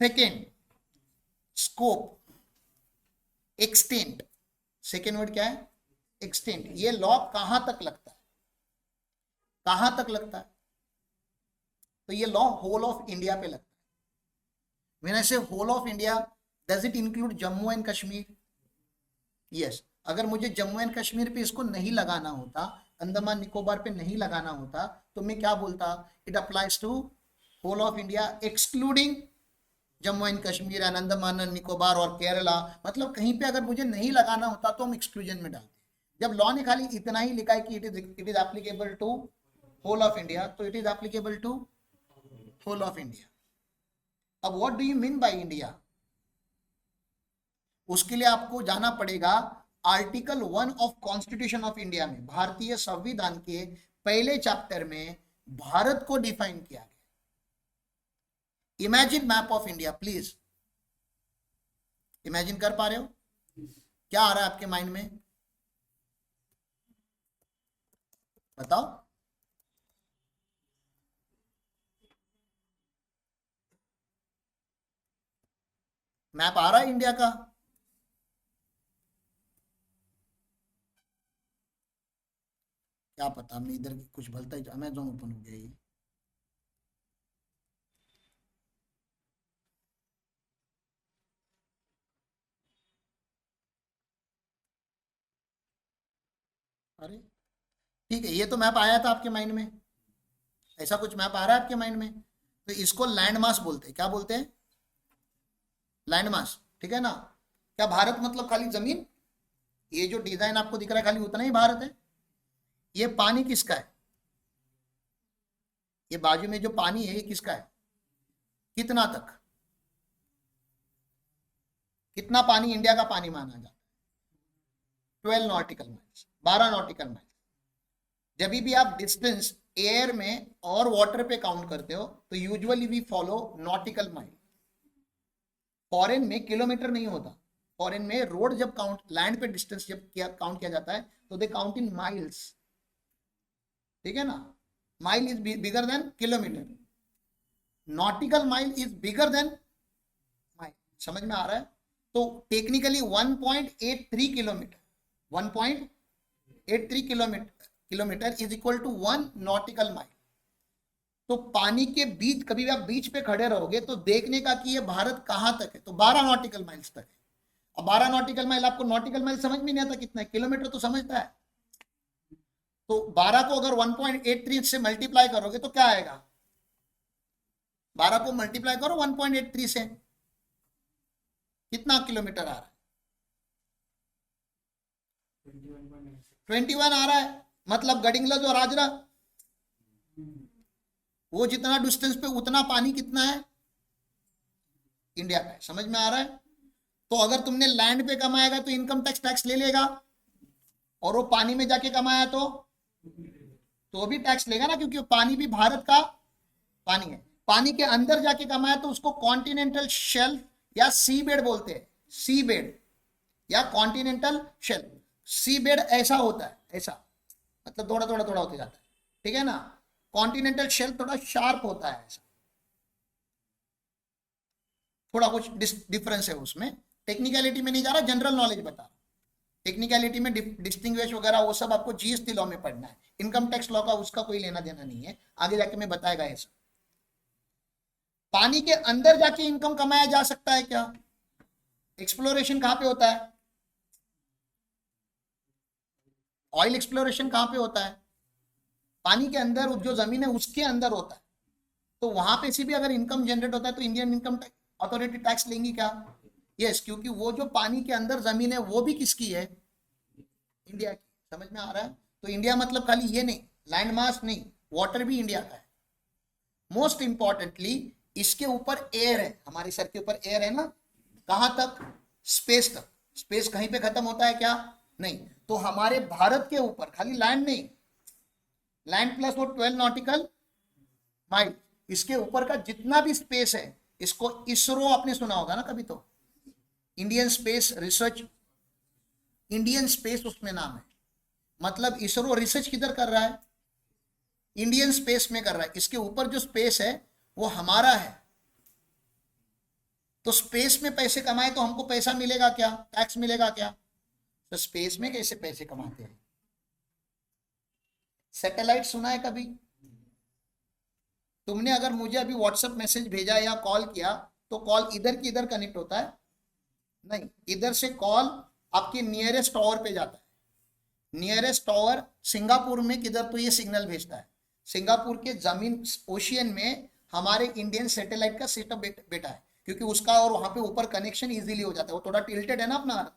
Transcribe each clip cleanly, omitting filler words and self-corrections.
Second, scope, extent, second word क्या है, extent. ये लॉ कहां तक लगता है, कहां तक लगता है, तो ये लॉ होल ऑफ इंडिया पे लगता है। When I say whole of India, does it include Jammu and Kashmir? Yes. अगर मुझे जम्मू एंड कश्मीर पे इसको नहीं लगाना होता, अंडमान निकोबार पे नहीं लगाना होता, तो मैं क्या बोलता, it applies to whole of India excluding Jammu and Kashmir and Andaman and Nicobar और केरला। मतलब कहीं पे अगर मुझे नहीं लगाना होता तो हम एक्सक्लूजन में डालते। जब लॉ ने खाली इतना ही लिखा है कि it is applicable to whole of India, तो it is applicable to whole of India. अब what do you mean by India? उसके लिए आपको जाना पड़ेगा article 1 of constitution of India में, भारतीय संविधान के पहले चैप्टर में भारत को डिफाइन किया गया। Imagine map of India, please imagine कर पा रहे हो? क्या आ रहा है आपके माइंड में, बताओ। मैप आ रहा है इंडिया का? क्या पता, मैं इधर कुछ भलता ही, अमेजोन ओपन हो गया ये। अरे ठीक है, ये तो मैप आया था आपके माइंड में, ऐसा कुछ मैप आ रहा है आपके माइंड में, तो इसको लैंड मास बोलते हैं। क्या बोलते हैं? लैंड मास, ठीक है ना। क्या भारत मतलब खाली जमीन? ये जो डिजाइन आपको दिख रहा है खाली उतना ही भारत है? ये पानी किसका है? ये बाजू में जो पानी है ये किसका है? कितना तक, कितना पानी इंडिया का पानी माना जाता है? 12 नॉटिकल माइल्स, 12 नॉटिकल माइल्स। जब भी आप डिस्टेंस एयर में और वाटर पे काउंट करते हो तो usually we follow nautical mile. Foreign में किलोमीटर नहीं होता, फॉरेन में रोड जब काउंट, लैंड पे डिस्टेंस जब काउंट किया जाता है तो दे काउंट इन माइल्स, ठीक है ना। Mile is bigger than kilometre, nautical mile is bigger than mile. समझ में आ रहा है? तो technically 1.83 kilometre, 1.83 kilometre is equal to 1 nautical mile. तो पानी के बीच, कभी भी आप बीच पे खड़े रहोगे तो देखने का कि ये भारत कहां तक है, तो 12 नॉटिकल माइल्स तक है। अब 12 नॉटिकल माइल, आपको नॉटिकल माइल समझ में नहीं आता कितना है, किलोमीटर तो समझता है। तो 12 को अगर 1.83 से मल्टीप्लाई करोगे तो क्या आएगा? 12 को मल्टीप्लाई करो 1.83 से, कितना किलोमीटर आ रहा है? 21 आ रहा है। मतलब गडिंगलज और आजरा, वो जितना डिस्टेंस पे उतना पानी कितना है? इंडिया का है। समझ में आ रहा है? तो अगर तुमने लैंड पे कमाएगा तो इनकम टैक्स ले लेगा, और वो पानी में जाके कमाया तो भी टैक्स लेगा ना, क्योंकि पानी भी भारत का पानी है। पानी के अंदर जाके कमाया तो उसको कॉन्टिनेंटल शेल्फ या सी बेड बोलते हैं, सी बेड या कॉन्टिनेंटल शेल्फ। सी बेड ऐसा होता है, ऐसा मतलब थोड़ा थोड़ा थोड़ा होते जाता है, ठीक है ना। कॉन्टिनेंटल शेल्फ थोड़ा शार्प होता है, ऐसा थोड़ा कुछ डिफरेंस है उसमें। टेक्निकलिटी में नहीं जा रहा, जनरल नॉलेज बता रहा। टेक्निकलिटी में डिस्टिंग्विश वगैरह वो सब आपको जीएसटी लॉ में पढ़ना है, इनकम टैक्स लॉ का उसका कोई लेना देना नहीं है, आगे जाके मैं बताएगा ऐसा। पानी के अंदर जाके इनकम कमाया जा सकता है क्या? एक्सप्लोरेशन कहां पे होता है? ऑयल एक्सप्लोरेशन कहां पे होता है? पानी के अंदर, जो जमीन है उसके अंदर होता है। तो वहां पे से भी अगर इनकम जनरेट होता है तो इंडियन इनकम अथॉरिटी टैक्स लेंगी क्या? यस, क्योंकि वो जो पानी के अंदर जमीन है वो भी किसकी है? इंडिया की। समझ में आ रहा है? तो इंडिया मतलब खाली ये नहीं, लैंड मास नहीं, वाटर भी इंडिया का है। मोस्ट इंपॉर्टेंटली इसके ऊपर एयर है, हमारे सर के ऊपर एयर है ना। कहां तक? स्पेस तक। स्पेस कहीं पे खत्म होता है क्या? नहीं। तो हमारे भारत के ऊपर खाली लैंड नहीं, लैंड प्लस वो 12 नॉटिकल माइल, इसके ऊपर का जितना भी स्पेस है, इसको इसरो आपने सुना होगा ना कभी, तो Indian space research, Indian space उसमें नाम है। मतलब इसरो रिसर्च किधर कर रहा है? इंडियन स्पेस में कर रहा है। इसके ऊपर जो स्पेस है वो हमारा है, तो स्पेस में पैसे कमाए तो हमको पैसा मिलेगा क्या, टैक्स मिलेगा क्या? तो स्पेस में कैसे पैसे कमाते हैं? सैटेलाइट सुना है कभी? तुमने अगर मुझे अभी व्हाट्सएप मैसेज भेजा या कॉल किया तो कॉल इधर की इधर कनेक्ट होता है? नहीं, इधर से कॉल आपके नियरेस्ट टावर पे जाता है। नियरेस्ट टावर सिंगापुर में किधर, तो ये सिग्नल भेजता है। सिंगापुर के जमीन ओशियन में हमारे इंडियन सैटेलाइट का सेटअप बेटा है, क्योंकि उसका और वहां पे ऊपर कनेक्शन इजीली हो जाता है। वो थोड़ा टिल्टेड है ना अपना अर्थ,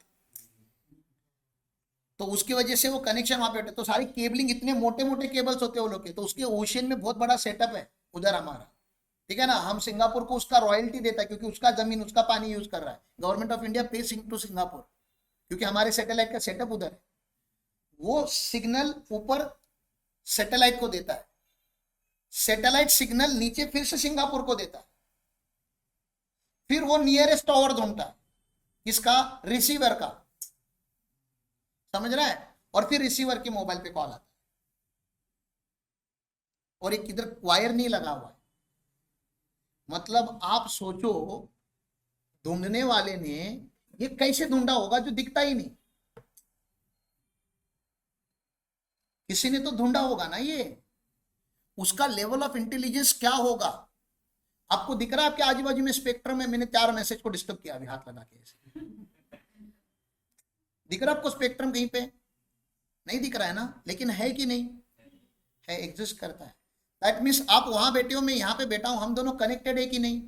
तो उसकी वजह से वो कनेक्शन वहां पे। तो सारी केबलिंग, इतने मोटे मोटे केबल्स होते हैं वो लोग के, तो उसके ओशियन में बहुत बड़ा सेटअप है उधर हमारा, ठीक है ना। हम सिंगापुर को उसका रॉयल्टी देता है, क्योंकि उसका जमीन उसका पानी यूज कर रहा है। गवर्नमेंट ऑफ इंडिया पे टू सिंगापुर, क्योंकि हमारे सैटेलाइट का सेटअप उधर है। वो सिग्नल ऊपर सैटेलाइट को देता है, सैटेलाइट सिग्नल नीचे फिर से सिंगापुर को देता है, फिर वो नियरेस्ट टावर ढूंढता है, किसका? रिसीवर का, समझ रहा है। और फिर रिसीवर के मोबाइल पे कॉल आता है, और एक इधर वायर नहीं लगा हुआ है। मतलब आप सोचो, ढूंढने वाले ने ये कैसे ढूंढा होगा जो दिखता ही नहीं? किसी ने तो ढूंढा होगा ना ये। उसका लेवल ऑफ इंटेलिजेंस क्या होगा? आपको दिख रहा है आपके आजू बाजू में स्पेक्ट्रम में? मैंने 4 मैसेज को डिस्टर्ब किया अभी हाथ लगा के ऐसे। दिख रहा है आपको स्पेक्ट्रम कहीं पे? नहीं दिख रहा है ना, लेकिन है कि नहीं है, एग्जिस्ट करता है। दैट मीन्स आप वहां बैठे हो, मैं यहाँ पे बैठा हूं, हम दोनों कनेक्टेड है कि नहीं?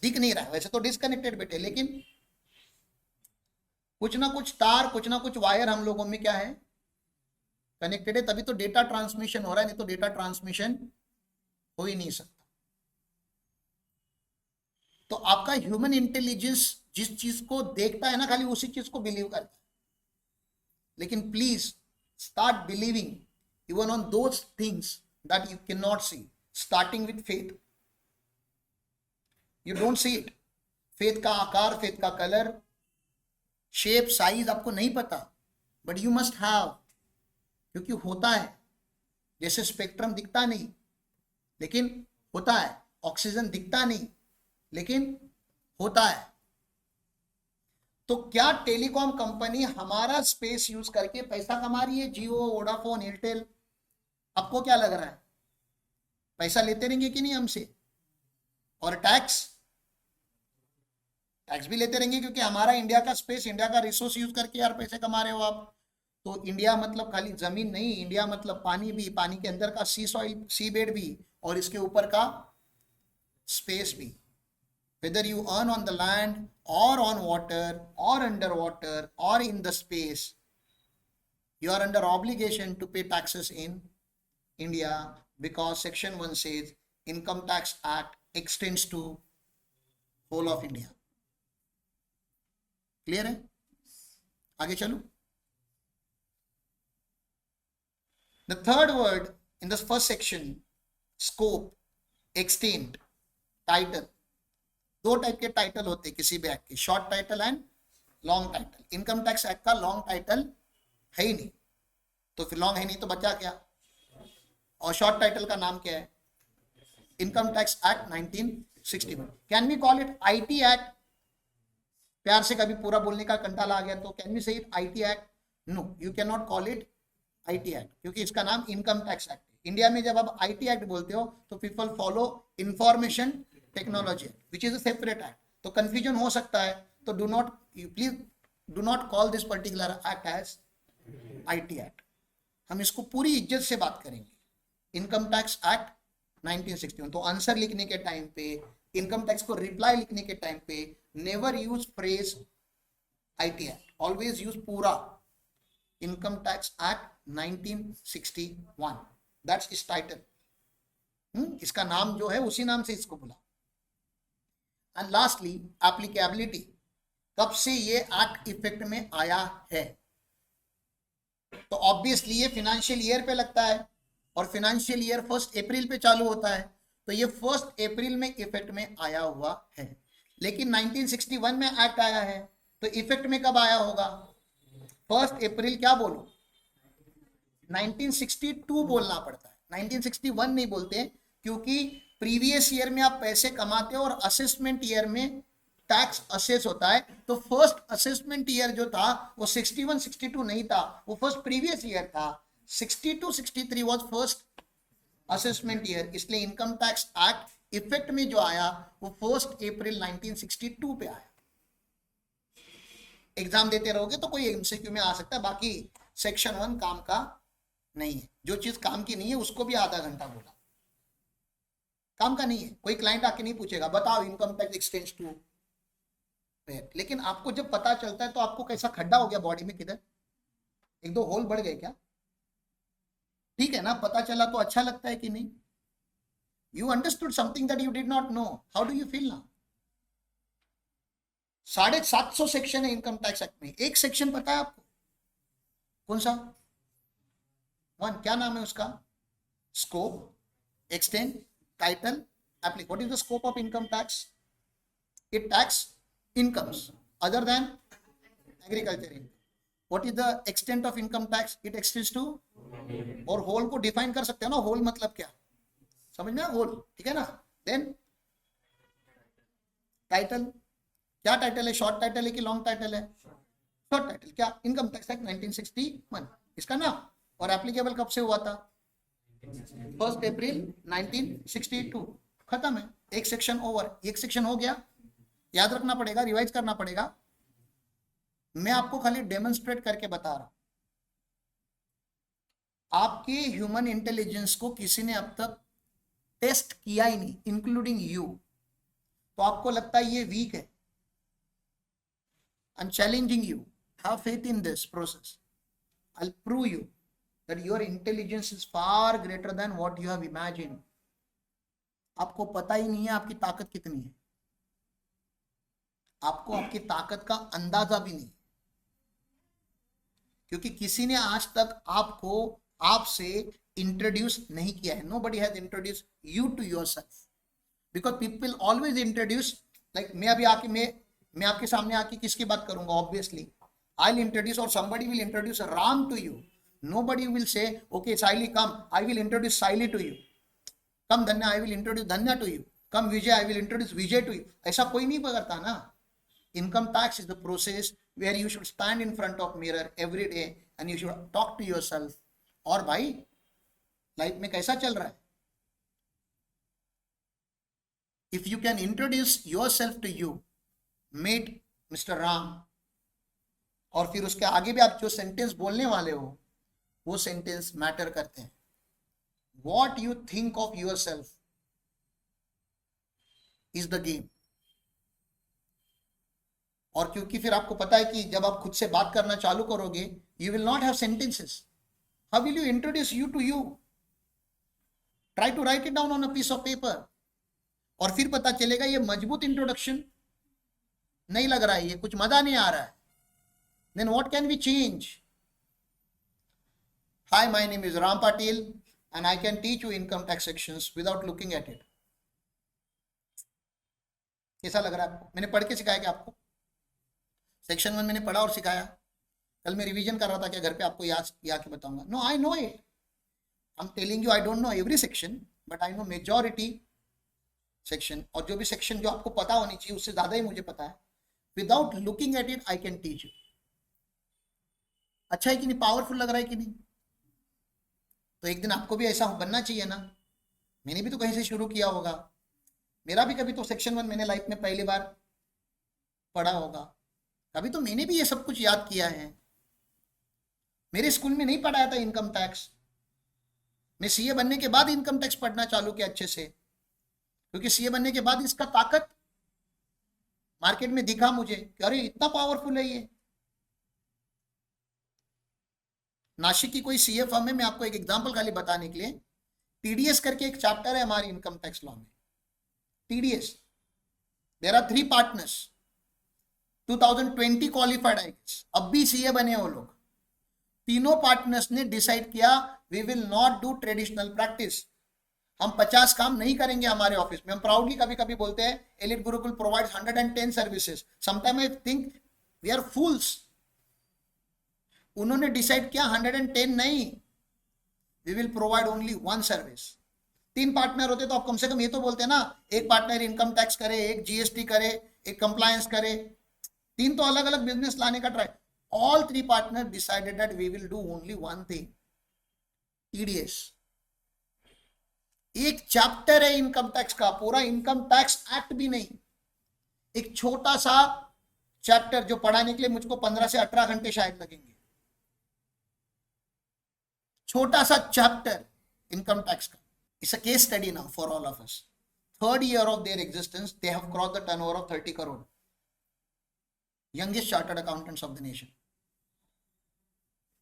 दिख नहीं रहा है, वैसे तो डिसकनेक्टेड बैठे, लेकिन कुछ ना कुछ तार, कुछ ना कुछ वायर हम लोगों में क्या है, कनेक्टेड है। तभी तो डेटा ट्रांसमिशन हो रहा है, नहीं तो डेटा ट्रांसमिशन हो ही नहीं सकता। तो आपका ह्यूमन इंटेलिजेंस जिस चीज को देखता है ना, खाली उसी चीज को बिलीव करता है। लेकिन please start believing even on those things that you can not see, starting with faith. You don't see it. Faith का आकार, फेथ का कलर, शेप, साइज आपको नहीं पता, बट यू मस्ट हैव, क्योंकि होता है। जैसे स्पेक्ट्रम दिखता नहीं लेकिन होता है, ऑक्सीजन दिखता नहीं लेकिन होता है। तो क्या टेलीकॉम कंपनी हमारा स्पेस यूज करके पैसा कमा रही है? जियो, वोडाफोन, एयरटेल, आपको क्या लग रहा है? पैसा लेते रहेंगे कि नहीं हमसे? और टैक्स भी लेते रहेंगे, क्योंकि हमारा इंडिया का स्पेस, इंडिया का रिसोर्स यूज करके यार पैसे कमा रहे हो आप। तो इंडिया मतलब खाली जमीन नहीं, इंडिया मतलब पानी भी, पानी के अंदर का सी सॉइल, सी बेड भी, और इसके ऊपर का स्पेस भी। Whether you earn on the land or on water or underwater or in the space, you are under obligation to pay taxes in India, because Section 1 says Income Tax Act extends to whole of India. Clear है? आगे चलो। The third word in the first section, scope, extent, title. 2 type के title होते हैं किसी भी act के, short title and long title. Income tax act का लॉन्ग टाइटल है ही नहीं, तो फिर लॉन्ग है नहीं तो बचा क्या? और शॉर्ट टाइटल का नाम क्या है? Income tax act 1961। Can we call it IT act? प्यार से कभी पूरा बोलने का कंटाला आ गया तो can we say it IT act? No, you can not call it IT act, क्योंकि इसका नाम इनकम टैक्स एक्ट है। इंडिया में जब आप आईटी एक्ट बोलते हो तो people follow information technology, which is a separate act, तो कंफ्यूजन हो सकता है। तो do not, you please do not call this particular act as IT act. हम इसको पूरी इज्जत से बात करेंगे, इनकम टैक्स एक्ट 1961। तो आंसर लिखने के टाइम पे, इनकम टैक्स को रिप्लाई लिखने के टाइम पे, never use phrase IT act, always use पूरा इनकम टैक्स एक्ट 1961। दैट्स इस टाइटल। इसका नाम जो है उसी नाम से इसको बुला। एंड लास्टली एप्लीकेबिलिटी, कब से ये एक्ट इफेक्ट में आया है? तो ऑब्वियसली ये फाइनेंशियल ईयर पे लगता है, और फाइनेंशियल ईयर 1 अप्रैल पे चालू होता है, तो ये 1 अप्रैल में इफेक्ट में आया हुआ है। लेकिन 1961 में एक्ट आया है, तो इफेक्ट में कब आया होगा? 1 अप्रैल क्या बोलो? 1962 बोलना पड़ता है, 1961 नहीं बोलते, क्योंकि प्रीवियस ईयर में आप पैसे कमाते हो और असेसमेंट ईयर में टैक्स असेस होता है, तो फर्स्ट असेसमेंट ईयर जो था वो 61 62 नहीं था, वो फर्स्ट प्रीवियस ईयर था। 62 63 वाज फर्स्ट असेसमेंट ईयर, इसलिए इनकम टैक्स एक्ट इफेक्ट में जो आया वो 1 अप्रैल 1962 पे आया। एग्जाम देते रहोगे तो कोई एमसीक्यू में आ सकता है, बाकी सेक्शन 1 काम का नहीं है। जो चीज काम की नहीं है उसको भी आधा घंटा बोला, काम का नहीं है। कोई क्लाइंट आके नहीं पूछेगा बताओ इनकम टैक्स एक्सटेंड्स टू, लेकिन आपको जब पता चलता है तो आपको कैसा खड्डा हो गया बॉडी में, किधर एक दो होल बढ़ गए क्या? ठीक है ना, पता चला तो अच्छा लगता है कि नहीं? You understood something that you did not know, how do you feel now? 750 section है इनकम टैक्स एक्ट में, एक सेक्शन पता है आपको कौन सा? 1, क्या नाम है उसका? Scope, extend, title, application. What is the scope of income tax? It tax incomes other than agriculture income. What is the extent of income tax? It extends to, और होल को डिफाइन कर सकते हो ना, होल मतलब क्या, समझ में? होल, ठीक है ना? देन टाइटल, क्या टाइटल है? शॉर्ट टाइटल है कि लॉन्ग टाइटल है? Short title. क्या? इनकम टैक्स एक्ट 1961 इसका नाम। और एप्लीकेबल कब से हुआ था? 1 अप्रैल 1962। खत्म है, एक सेक्शन ओवर, एक सेक्शन हो गया। याद रखना पड़ेगा, रिवाइज करना पड़ेगा। मैं आपको खाली डेमोन्स्ट्रेट करके बता रहा हूं। आपके ह्यूमन इंटेलिजेंस को किसी ने अब तक टेस्ट किया ही नहीं, इंक्लूडिंग यू। तो आपको लगता है ये वीक है। I am challenging you, have faith in this process. I will prove you that your intelligence is far greater than what you have imagined. आपको पता ही नहीं है आपकी ताकत कितनी है, आपको आपकी ताकत का अंदाजा भी नहीं, क्योंकि किसी ने आज तक आपको आपसे इंट्रोड्यूस नहीं किया है। Nobody has introduce you to yourself, because people always introduce, like मैं अभी आके मैं आपके सामने आके किसकी बात करूंगा? ऑब्वियसली आई विल इंट्रोड्यूस, और somebody will introduce Ram to you. Nobody will say okay Saili come, I will introduce Saili to you. Come Dhanya, I will introduce Dhanya to you. Come Vijay, I will introduce Vijay to you. ऐसा कोई नहीं करता ना। Income tax is the process where you should stand in front of mirror every day and you should talk to yourself. और भाई life में कैसा चल रहा है? If you can introduce yourself to you, meet Mr. Ram, और फिर उसके आगे भी आप जो सेंटेंस बोलने वाले हो वो सेंटेंस मैटर करते हैं। What you think of yourself is the game. और क्योंकि फिर आपको पता है कि जब आप खुद से बात करना चालू करोगे, you will not have sentences. How will you introduce you to you? Try to write it down on a piece of paper, और फिर पता चलेगा ये मजबूत इंट्रोडक्शन नहीं लग रहा है, ये कुछ मजा नहीं आ रहा है। Then what can we change? Hi, my name is Ram Patil and I can teach you income tax sections without looking at it. कैसा लग रहा है आपको? मैंने पढ़ के सिखाया क्या आपको? सेक्शन 1 मैंने पढ़ा और सिखाया। कल मैं रिवीजन कर रहा था, क्या घर पे आपको याद किया के बताऊंगा? No, I know it. I am telling you, I don't know every section but I know majority section, और जो भी सेक्शन जो आपको पता होनी चाहिए उससे ज्यादा ही मुझे पता है। Without looking at it I can teach you. अच्छा है कि नहीं? पावरफुल लग रहा है कि नहीं? तो एक दिन आपको भी ऐसा बनना चाहिए ना। मैंने भी तो कहीं से शुरू किया होगा, मेरा भी कभी तो सेक्शन 1 मैंने लाइफ में पहली बार पढ़ा होगा, कभी तो मैंने भी ये सब कुछ याद किया है। मेरे स्कूल में नहीं पढ़ाया था इनकम टैक्स। मैं सीए बनने के बाद इनकम टैक्स पढ़ना चालू किया अच्छे से, क्योंकि सीए बनने के बाद इसका ताकत मार्केट में दिखा मुझे कि अरे इतना पावरफुल है ये। नासिक की कोई सीए फर्म है, मैं आपको एक एग्जांपल खाली बताने के लिए, टीडीएस करके एक चैप्टर है हमारी इनकम टैक्स लॉ में। TDS, there are 3 partners, 2020 qualified है, अब भी सीए बने वो लोग। तीनों पार्टनर्स ने डिसाइड किया we will not do traditional practice. हम 50 काम नहीं करेंगे हमारे ऑफिस में। हम प्राउडली कभी कभी बोलते हैं elite Gurukul provides 110 services. Sometime I think we are fools. उन्होंने डिसाइड किया 110 नहीं, we will provide only 1 service. 3 partner होते तो आप कम से कम ये तो बोलते ना, एक पार्टनर इनकम टैक्स करे, एक जीएसटी करे, एक कंप्लायंस करे, 3 तो अलग अलग बिजनेस लाने का try. All 3 partner decided that we will do only one thing, TDS. एक चैप्टर है इनकम टैक्स का, पूरा इनकम टैक्स एक्ट भी नहीं, एक छोटा सा चैप्टर जो पढ़ाने के लिए मुझको 15 से 18 घंटे शायद लगेंगे। छोटा सा चैप्टर इनकम टैक्स का। It's a case study now for all of us. 3rd year of their existence, they have crossed the turnover of 30 crore. Youngest chartered accountants of the nation.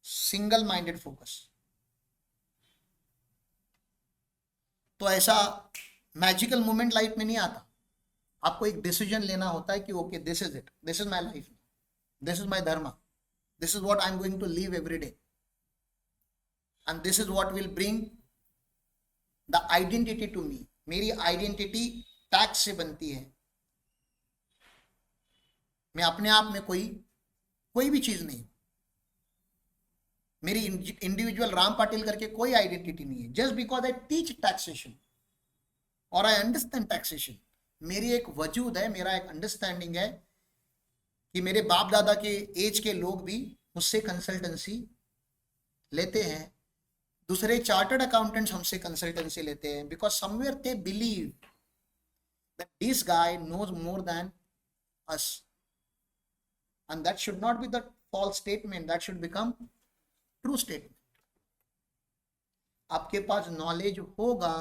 Single minded focus. तो ऐसा magical moment life में नहीं आता। आपको एक decision लेना होता है कि okay, this is it, this is my life, this is my dharma, this is what I am going to live every day, and this is what will bring the identity to me. मेरी identity tax से बनती है। मैं अपने आप में कोई भी चीज नहीं, मेरी इंडिविजुअल राम पाटिल करके कोई आइडेंटिटी नहीं है। Just because I teach taxation और आई अंडरस्टैंड टैक्सेशन, मेरी एक वजूद है, मेरा एक अंडरस्टैंडिंग है कि मेरे बाप दादा के एज के लोग भी मुझसे कंसल्टेंसी लेते हैं, दूसरे चार्टर्ड अकाउंटेंट्स हमसे कंसल्टेंसी लेते हैं, because somewhere they believe that this guy knows more than us, and that should not be the false statement, that should become true statement. आपके पास नॉलेज होगा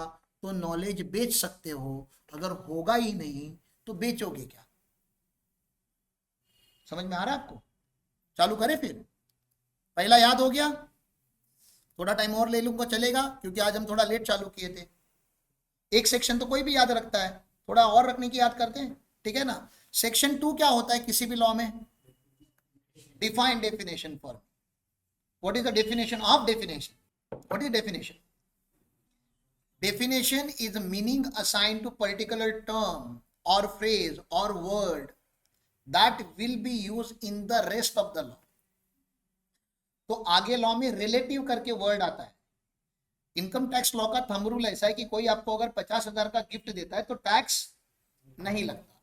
तो नॉलेज बेच सकते हो, अगर होगा ही नहीं तो बेचोगे क्या? समझ में आ रहा है आपको? चालू करें फिर? पहला याद हो गया? थोड़ा टाइम और ले लूंगा चलेगा, क्योंकि आज हम थोड़ा लेट चालू किए थे। एक सेक्शन तो कोई भी याद रखता है, थोड़ा और रखने की याद करते हैं, ठीक है ना? सेक्शन 2 क्या होता है किसी भी लॉ में? Define definition for. What is the definition of definition? What is definition? Definition is a meaning assigned to particular term or phrase or word that will be used in the rest of the law. तो आगे law में relative करके word आता है। Income tax law का thumb rule ऐसा है कि कोई आपको अगर 50,000 का गिफ्ट देता है तो टैक्स नहीं लगता।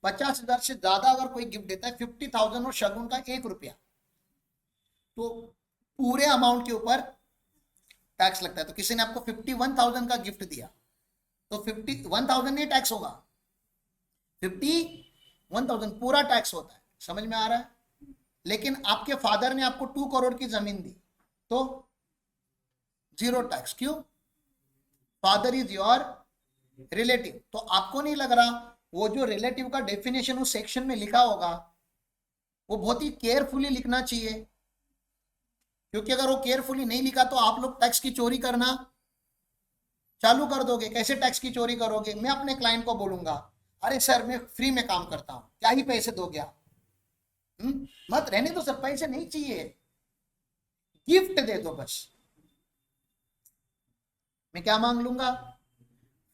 50,000 से ज्यादा अगर कोई गिफ्ट देता है, 50,000 और शगुन का 1 रुपया, तो पूरे अमाउंट के ऊपर टैक्स लगता है। तो किसी ने आपको 51,000 का गिफ्ट दिया तो 51,000 नहीं टैक्स होगा, 51,000 पूरा टैक्स होता है। समझ में आ रहा है? लेकिन आपके फादर ने आपको 2 करोड़ की जमीन दी तो 0 टैक्स। क्यों? Father is your relative. तो आपको नहीं लग रहा वो जो रिलेटिव का डेफिनेशन उस सेक्शन में लिखा होगा वो बहुत ही केयरफुली लिखना चाहिए, क्योंकि अगर वो केयरफुली नहीं लिखा तो आप लोग टैक्स की चोरी करना चालू कर दोगे। कैसे टैक्स की चोरी करोगे? मैं अपने क्लाइंट को बोलूंगा, अरे सर मैं फ्री में काम करता हूं, क्या ही पैसे दोगे आप? मत रहने दो सर, पैसे नहीं चाहिए, गिफ्ट दे दो बस। मैं क्या मांग लूंगा?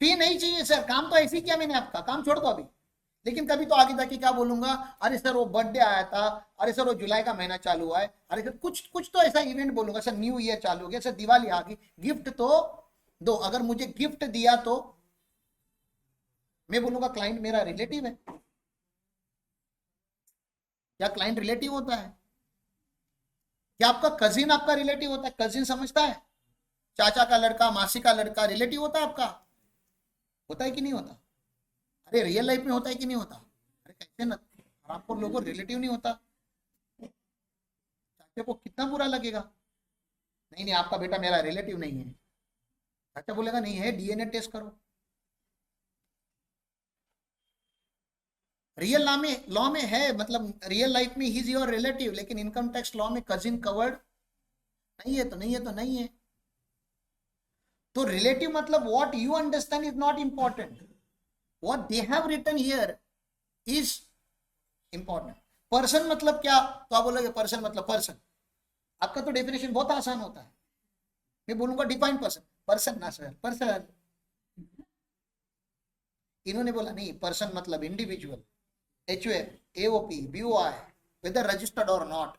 फी नहीं चाहिए सर, काम तो ऐसे ही किया मैंने, आपका काम छोड़ दो अभी। लेकिन कभी तो आगे जाके क्या बोलूंगा, अरे सर वो बर्थडे आया था, अरे सर वो जुलाई का महीना चालू हुआ है, अरे सर कुछ तो ऐसा इवेंट बोलूंगा, सर न्यू ईयर चालू हो गया, सर दिवाली आ गई, गिफ्ट तो दो। अगर मुझे गिफ्ट दिया तो मैं बोलूंगा क्लाइंट मेरा रिलेटिव है। क्या क्लाइंट रिलेटिव होता है? क्या आपका कजिन आपका रिलेटिव होता है? कजिन समझता है? चाचा का लड़का, मासी का लड़का रिलेटिव होता है आपका? होता है कि नहीं होता? अरे रियल लाइफ में होता है कि नहीं होता? अरे कैसे ना, आपको लोगों रिलेटिव नहीं होता, चाचा को कितना बुरा लगेगा। नहीं नहीं आपका बेटा मेरा रिलेटिव नहीं है। चाचा बोलेगा नहीं है, डीएनए टेस्ट करो। रियल लॉ में है, मतलब रियल लाइफ में ही इज योर रिलेटिव, लेकिन इनकम टैक्स लॉ में कजिन कवर्ड नहीं है तो नहीं है तो नहीं है। तो रिलेटिव मतलब what you understand is not important, what they have written here is important. Person मतलब क्या? तो आप बोलोगे पर्सन मतलब पर्सन। आपका तो डेफिनेशन बहुत आसान होता है, मैं बोलूंगा डिफाइन पर्सन। पर्सन ना सर, पर्सन। इन्होंने बोला नहीं, पर्सन मतलब individual, HUF, AOP, BOI, whether registered or not,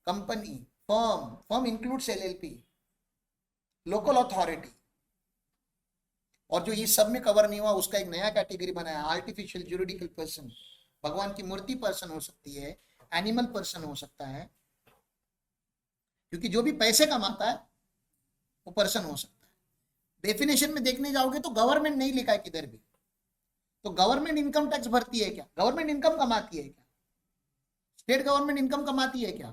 company, firm includes LLP, local authority, और जो ये सब में कवर नहीं हुआ उसका एक नया कैटेगरी बनाया, आर्टिफिशियल ज्यूरिडिकल पर्सन, भगवान की मूर्ति पर्सन हो सकती है, एनिमल पर्सन हो सकता है, क्योंकि जो भी पैसे कमाता है वो पर्सन हो सकता है। डेफिनेशन में देखने जाओगे तो गवर्नमेंट नहीं लिखा है किधर भी। तो गवर्नमेंट इनकम टैक्स भरती है क्या? गवर्नमेंट इनकम कमाती है क्या? स्टेट गवर्नमेंट इनकम कमाती है क्या?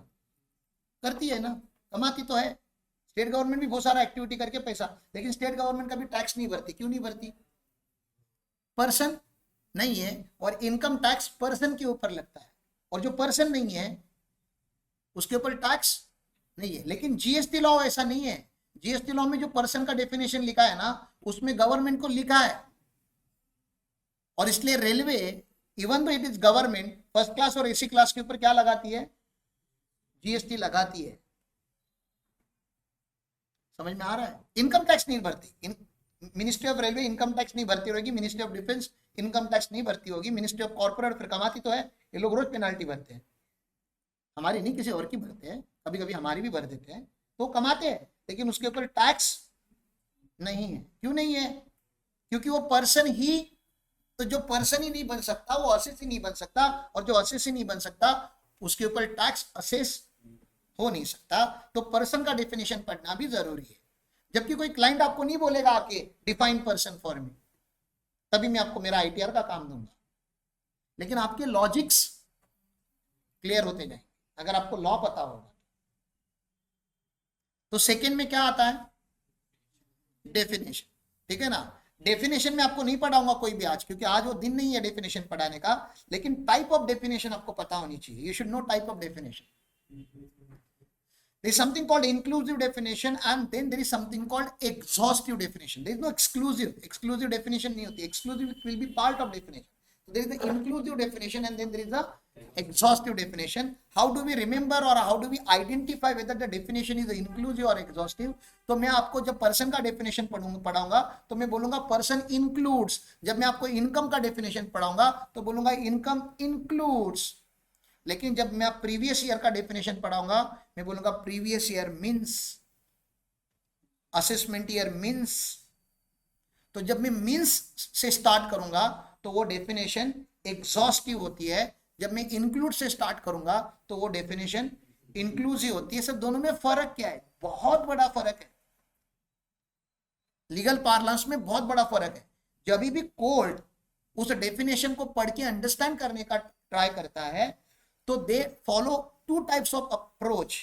करती है ना, कमाती तो है। स्टेट गवर्नमेंट भी बहुत सारा एक्टिविटी करके पैसा, लेकिन स्टेट गवर्नमेंट कभी टैक्स नहीं भरती। क्यों नहीं भरती? पर्सन नहीं है, और इनकम टैक्स पर्सन के ऊपर लगता है, और जो पर्सन नहीं है उसके ऊपर टैक्स नहीं है। लेकिन जीएसटी लॉ ऐसा नहीं है। जीएसटी लॉ में जो पर्सन का डेफिनेशन लिखा है ना, उसमें गवर्नमेंट को लिखा है, और इसलिए railway even though it is government, first class और एसी क्लास के ऊपर क्या लगाती है? जीएसटी लगाती है। समझ में आ रहा है? इनकम टैक्स नहीं भरती। Ministry of railway income tax नहीं भरती होगी, ministry of defence income tax नहीं भरती होगी, मिनिस्ट्री ऑफ कॉर्पोरेट फिर कमाती तो है। ये लोग रोज पेनाल्टी भरते हैं, हमारी नहीं, किसी और की भरते हैं, कभी कभी हमारी भी भर देते हैं, तो कमाते हैं, लेकिन उसके ऊपर टैक्स नहीं है। क्यों नहीं है? क्योंकि वो पर्सन ही, तो जो पर्सन ही नहीं बन सकता वो असेस ही नहीं बन सकता, और जो असेस ही नहीं बन सकता उसके ऊपर टैक्स असेस हो नहीं सकता। तो पर्सन का डेफिनेशन पढ़ना भी जरूरी है। जबकि कोई क्लाइंट आपको नहीं बोलेगा आके डिफाइन पर्सन फॉर मी, तभी मैं आपको मेरा आईटीआर का काम दूंगा। लेकिन आपके लॉजिक्स क्लियर होते जाएंगे अगर आपको लॉ पता होगा। तो सेकेंड में क्या आता है? डेफिनेशन। ठीक है ना? डेफिनेशन में आपको नहीं पढ़ाऊंगा कोई भी आज, क्योंकि आज वो दिन नहीं है डेफिनेशन पढ़ाने का, लेकिन टाइप ऑफ डेफिनेशन आपको पता होनी चाहिए। You should know type of definition. There is something called inclusive definition, and then there is something called exhaustive definition. There is no exclusive. Exclusive definition नहीं होती. Exclusive will be part of definition. So there is the inclusive definition, and then there is the exhaustive definition. How do we remember or how do we identify whether the definition is inclusive or exhaustive? तो मैं आपको जब person का definition पढ़ाऊंगा तो मैं बोलूंगा person includes. जब मैं आपको इनकम का डेफिनेशन पढ़ाऊंगा तो बोलूंगा इनकम इंक्लूड्स। लेकिन जब मैं प्रीवियस ईयर का डेफिनेशन पढ़ाऊंगा मैं बोलूंगा previous year means, assessment year means. तो जब मैं मींस से स्टार्ट करूंगा तो वो डेफिनेशन एग्जॉस्टिव होती है, जब मैं इंक्लूड से स्टार्ट करूंगा तो वो डेफिनेशन इंक्लूसिव होती है। सब दोनों में फर्क क्या है? बहुत बड़ा फर्क है। लीगल पार्लेंस में बहुत बड़ा फर्क है। जब भी कोर्ट उस डेफिनेशन को पढ़ के अंडरस्टैंड करने का ट्राई करता है तो they follow two types of approach.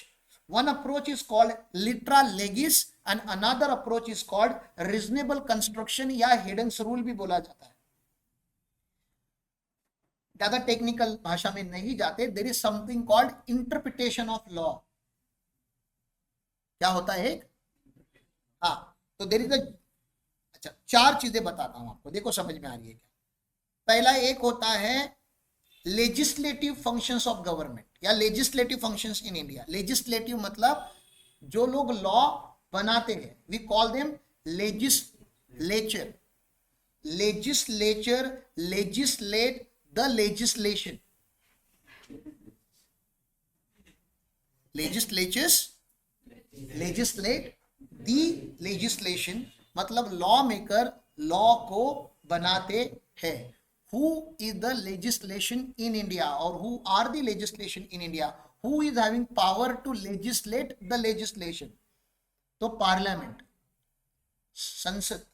One approach is called लिटरा लेगिस and another approach is called reasonable construction या हिडन रूल भी बोला जाता है। ज्यादा टेक्निकल भाषा में नहीं जाते। There is something called interpretation of law. क्या होता है? हाँ, तो देयर इज अच्छा, चार चीजें बताता हूं आपको, देखो समझ में आ रही है क्या। पहला एक होता है लेजिस्लेटिव फंक्शंस ऑफ गवर्नमेंट या legislative functions in India. Legislative मतलब जो लोग लॉ बनाते हैं, we call them legislature. Legislature legislate the legislation. Legislatures legislate the legislation मतलब लॉ मेकर लॉ को बनाते हैं। Who is the legislation in India or who are the legislation in India? Who is having power to legislate the legislation? तो parliament, संसद,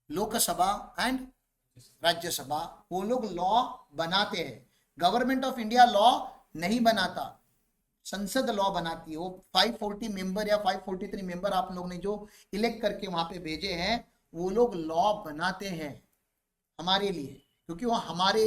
Lok Sabha and Rajya Sabha, वो लोग law बनाते हैं। गवर्नमेंट ऑफ इंडिया लॉ नहीं बनाता, संसद लॉ बनाती है। वो 540 मेंबर या 543 मेंबर आप लोग ने जो इलेक्ट करके वहां पे भेजे हैं, वो लोग लॉ बनाते हैं हमारे लिए, क्योंकि वो हमारे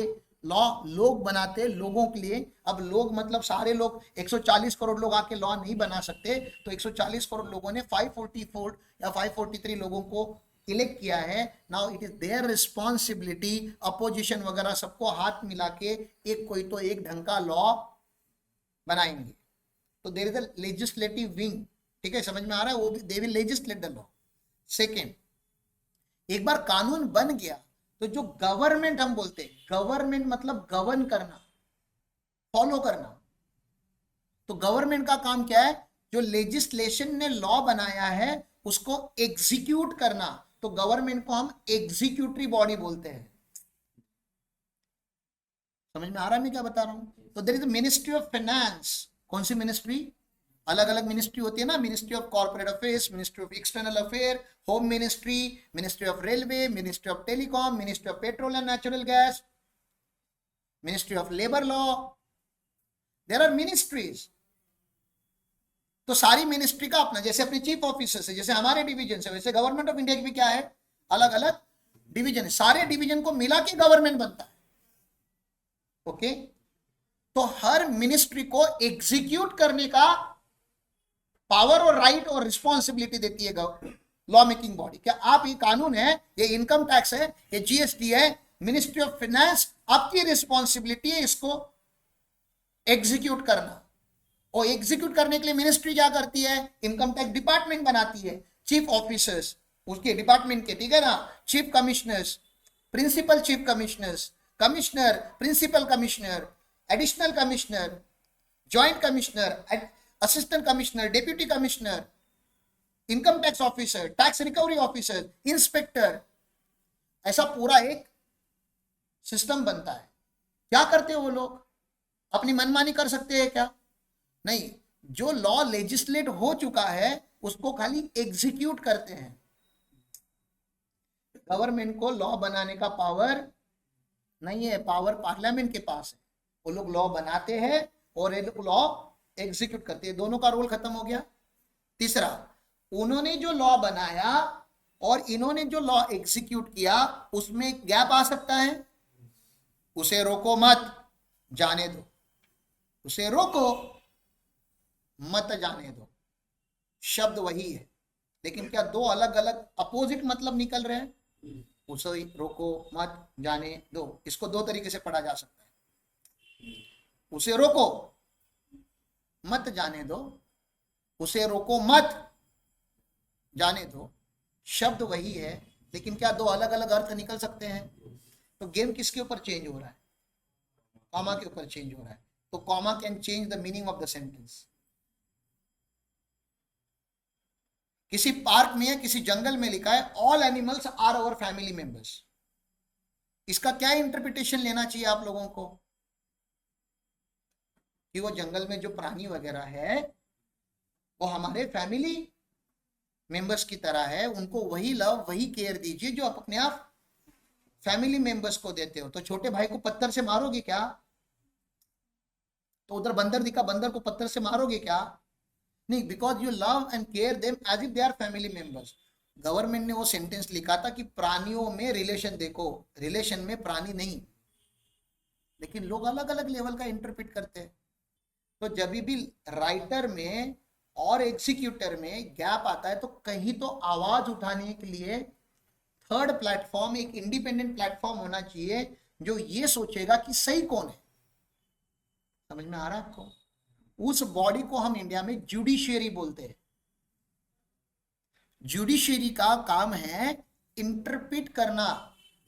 लॉ लोग बनाते हैं लोगों के लिए। अब लोग मतलब सारे लोग, 140 करोड़ लोग आके लॉ नहीं बना सकते, तो 140 करोड़ लोगों ने 544 या 543 लोगों को इलेक्ट किया है। Now it is their responsibility, opposition वगैरह सबको हाथ मिला के एक कोई तो एक ढंग का लॉ बनाएंगे। तो there is a legislative wing. ठीक है, समझ में आ रहा है? वो भी they will legislate the law. Second, एक बार कानून बन गया तो जो गवर्नमेंट हम बोलते हैं, गवर्नमेंट मतलब गवर्न करना, फॉलो करना। तो गवर्नमेंट का काम क्या है? जो लेजिस्लेशन ने लॉ बनाया है उसको एग्जीक्यूट करना। तो गवर्नमेंट को हम एग्जीक्यूटरी बॉडी बोलते हैं। समझ में आ रहा है मैं क्या बता रहा हूँ? तो there is ministry of finance. कौन सी मिनिस्ट्री? अलग अलग मिनिस्ट्री होती है ना, ministry of corporate affairs, ministry of external affair, home ministry, ministry of railway, ministry of telecom, ministry of petrol and natural gas, ministry of labour law. There are ministries. तो सारी ministry का अपना, जैसे अपने chief officer है, जैसे हमारे division है, वैसे गवर्नमेंट ऑफ इंडिया की भी क्या है, अलग अलग डिवीजन है। सारे डिवीजन को मिला के गवर्नमेंट बनता है। ओके, तो हर मिनिस्ट्री को एग्जीक्यूट करने का पावर और राइट और रिस्पॉन्सिबिलिटी देती है लॉ मेकिंग बॉडी। क्या आप, ये कानून है, ये इनकम टैक्स है, ये जीएसटी है, मिनिस्ट्री ऑफ फाइनेंस, आपकी रिस्पॉन्सिबिलिटी है इसको एग्जीक्यूट करना। और एग्जीक्यूट करने के लिए मिनिस्ट्री क्या करती है, इनकम टैक्स डिपार्टमेंट बनाती है, चीफ ऑफिसर्स उसके डिपार्टमेंट के, ठीक है ना, chief commissioners, principal chief commissioners, commissioner, principal commissioner, additional commissioner, joint commissioner, assistant commissioner, deputy commissioner, income tax officer, tax recovery officer, inspector, ऐसा पूरा एक सिस्टम बनता है। क्या करते हैं वो लोग? अपनी मनमानी कर सकते हैं क्या? नहीं, जो लॉ लेजिस्लेट हो चुका है उसको खाली एग्जीक्यूट करते हैं। गवर्नमेंट को लॉ बनाने का पावर नहीं है, पावर पार्लियामेंट के पास है। वो लोग लॉ बनाते हैं और ये लोग लॉ एग्जीक्यूट करते हैं। दोनों का रोल खत्म हो गया। तीसरा, उन्होंने जो लॉ बनाया और इन्होंने जो लॉ एग्जीक्यूट किया उसमें गैप आ सकता है, उसे रोको मत, जाने दो। उसे रोको मत, जाने दो। शब्द वही है, लेकिन क्या दो अलग अलग अपोजिट मतलब निकल रहे हैं? उसे रोको मत, जाने दो, इसको दो तरीके से पढ़ा जा सकता है। उसे रोको मत, जाने दो, उसे रोको मत, जाने दो, शब्द वही है, लेकिन क्या दो अलग अलग अर्थ निकल सकते हैं? तो गेम किसके ऊपर चेंज हो रहा है? कॉमा के ऊपर चेंज हो रहा है। तो comma can change the meaning of the sentence. किसी पार्क में या किसी जंगल में लिखा है all animals are our family members. इसका क्या इंटरप्रिटेशन लेना चाहिए आप लोगों को? कि वो जंगल में जो प्राणी वगैरह है वो हमारे फैमिली मेंबर्स की तरह है, उनको वही लव वही केयर दीजिए जो आप अपने आप फैमिली मेंबर्स को देते हो। तो छोटे भाई को पत्थर से मारोगे क्या? तो उधर बंदर दिखा, बंदर को पत्थर से मारोगे क्या? नहीं, because you love and care them as if they are family members. Government ने वो सेंटेंस लिखा था कि प्राणियों में रिलेशन देखो, रिलेशन में प्राणी नहीं, लेकिन लोग अलग अलग लेवल का इंटरप्रेट करते हैं। तो जब भी राइटर में और एग्जीक्यूटर में गैप आता है तो कहीं तो आवाज उठाने के लिए थर्ड प्लेटफॉर्म, एक इंडिपेंडेंट प्लेटफॉर्म होना चाहिए जो ये सोचेगा कि सही कौन है। समझ में आ रहा है आपको? उस बॉडी को हम इंडिया में जुडिशियरी बोलते हैं। जुडिशियरी का काम है इंटरप्रेट करना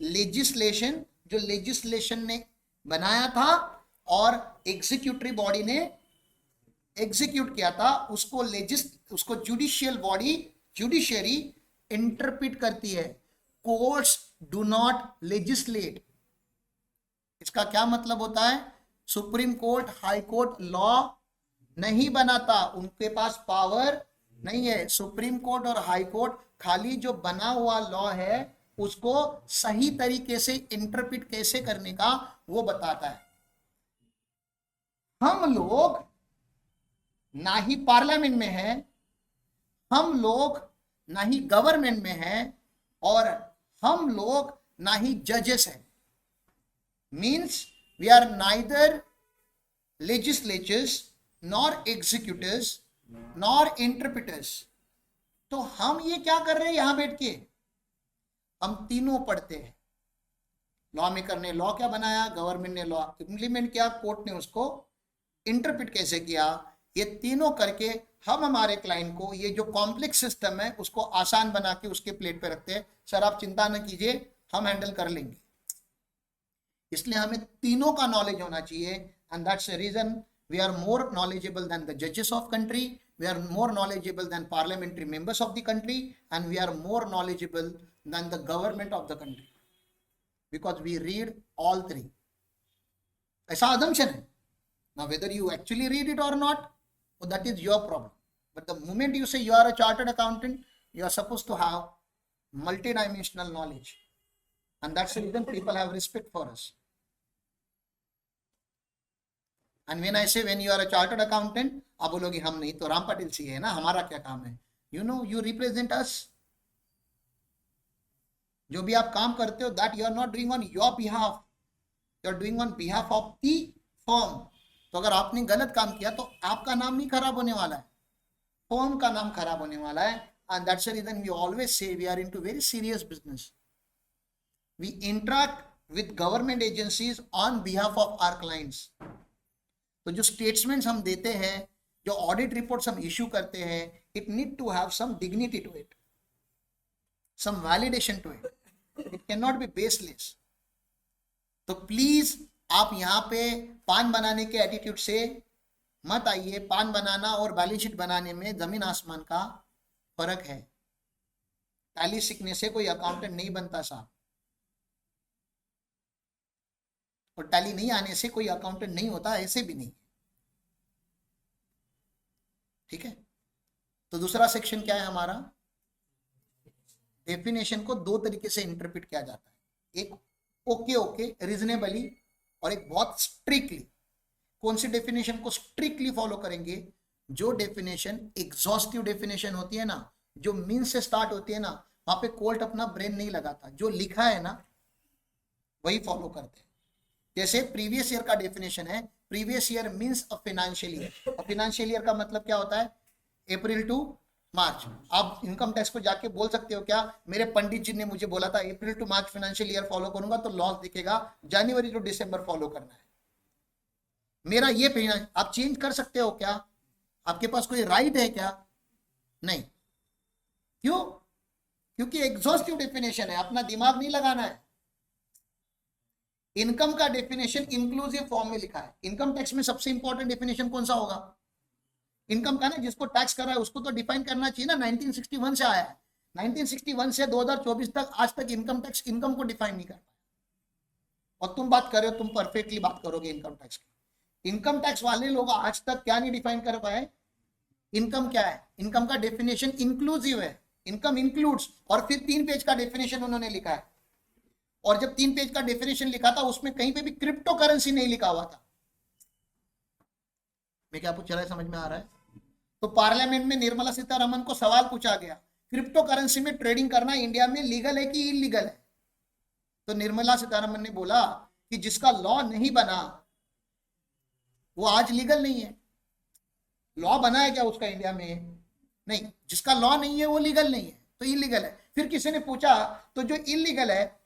लेजिस्लेशन, जो लेजिस्लेशन ने बनाया था और एग्जीक्यूटिव बॉडी ने एग्जीक्यूट किया था, उसको जुडिशियल बॉडी, जुडिशियरी इंटरप्रेट करती है। Courts do not legislate. इसका क्या मतलब होता है? Supreme court, high court law नहीं बनाता, उनके पास पावर नहीं है। सुप्रीम कोर्ट और हाई कोर्ट खाली जो बना हुआ लॉ है उसको सही तरीके से इंटरप्रेट कैसे करने का वो बताता है। हम लोग ना ही पार्लियामेंट में है, हम लोग ना ही गवर्नमेंट में है, और हम लोग ना ही जजेस हैं। Means we are neither legislators nor executives nor interpreters. तो हम ये क्या कर रहे हैं यहां बैठ के? हम तीनों पढ़ते हैं। लॉ मेकर ने लॉ क्या बनाया, गवर्नमेंट ने लॉ इंप्लीमेंट किया, कोर्ट ने उसको इंटरप्रेट कैसे किया, ये तीनों करके हम हमारे क्लाइंट को ये जो कॉम्प्लेक्स सिस्टम है उसको आसान बना के उसके प्लेट पे रखते हैं। सर आप चिंता न कीजिए, हम हैंडल कर लेंगे। इसलिए हमें तीनों का नॉलेज होना चाहिए, and that's the reason we are more knowledgeable than the judges of country, we are more knowledgeable than parliamentary members of the country, and we are more knowledgeable than the government of the country, because we read all three. ऐसा assumption है. Now whether you actually read it or not, well, that is your problem. But the moment you say you are a chartered accountant, you are supposed to have multidimensional knowledge, and that's the reason people have respect for us. And when I say when you are a chartered accountant, आप बोलोगे हम नहीं तो राम पाटिल सी है ना, हमारा क्या काम है? You know, you represent us. जो भी आप काम करते हो, that you are not doing on your behalf, you are doing on behalf of the firm. तो अगर आपने गलत काम किया तो आपका नाम नहीं खराब होने वाला है, फर्म का नाम खराब होने वाला है. And that's the reason we always say we are into very serious business. We interact with government agencies on behalf of our clients. तो जो स्टेटमेंट्स हम देते हैं, जो ऑडिट रिपोर्ट्स हम इश्यू करते हैं, it need to have some dignity to it, some validation to it. It can not be baseless. तो प्लीज आप यहाँ पे पान बनाने के एटीट्यूड से मत आइए. पान बनाना और बैलेंस शीट बनाने में जमीन आसमान का फर्क है. टैली सीखने से कोई अकाउंटेंट नहीं बनता साहब, और टैली नहीं आने से कोई अकाउंटेंट नहीं होता, ऐसे भी नहीं. ठीक है. तो दूसरा सेक्शन क्या है हमारा? डेफिनेशन को दो तरीके से इंटरप्रेट किया जाता है. एक ओके रीजनेबली, और एक बहुत स्ट्रिक्टली. कौन सी डेफिनेशन को स्ट्रिक्टली फॉलो करेंगे? जो डेफिनेशन एग्जॉस्टिव डेफिनेशन होती है ना, जो मीन से स्टार्ट होती है ना, वहां पे कोर्ट अपना ब्रेन नहीं लगाता, जो लिखा है ना वही फॉलो करते हैं. जैसे प्रीवियस ईयर का डेफिनेशन है, previous year means a financial year. और फाइनेंशियल ईयर का मतलब क्या होता है? अप्रैल टू मार्च. आप इनकम टैक्स को जाके बोल सकते हो क्या, मेरे पंडित जी ने मुझे बोला था April to March financial year follow करूंगा तो लॉस दिखेगा, जनवरी टू दिसंबर फॉलो करना है मेरा ये फाइनेंस. आप चेंज कर सकते हो क्या? आपके पास कोई राइट है क्या? नहीं. क्यों? क्योंकि एग्जॉस्टिव डेफिनेशन है, अपना दिमाग नहीं लगाना है. इनकम का डेफिनेशन इंक्लूसिव फॉर्म में लिखा है. इनकम टैक्स में सबसे इंपॉर्टेंट डेफिनेशन कौन सा होगा? इनकम का ना, जिसको टैक्स कर रहा है उसको तो डिफाइन करना चाहिए ना. 1961 से आया है, 1961 से 2024 तक आज तक इनकम टैक्स इनकम को डिफाइन नहीं कर पाया. और तुम बात कर रहे हो, तुम परफेक्टली बात करोगे इनकम टैक्स की. इनकम टैक्स वाले लोग आज तक क्या नहीं डिफाइन कर पाए? इनकम क्या है? इनकम का डेफिनेशन इंक्लूसिव है, इनकम इंक्लूड्स. और फिर 3 पेज का डेफिनेशन उन्होंने लिखा है. और जब 3 पेज का डेफिनेशन लिखा था उसमें कहीं पे भी क्रिप्टो करेंसी नहीं लिखा हुआ था. मैं क्या पूछ रहा है, समझ में आ रहा है? तो पार्लियामेंट में निर्मला सीतारमन को सवाल पूछा गया, क्रिप्टो करेंसी में ट्रेडिंग करना इंडिया में लीगल है कि इलीगल है? तो निर्मला सीतारमन ने बोला कि जिसका लॉ नहीं बना वो आज लीगल नहीं है. लॉ बना है क्या उसका इंडिया में? नहीं. जिसका लॉ नहीं है वो लीगल नहीं है, तो इलीगल है. फिर किसी ने पूछा तो जो इलीगल है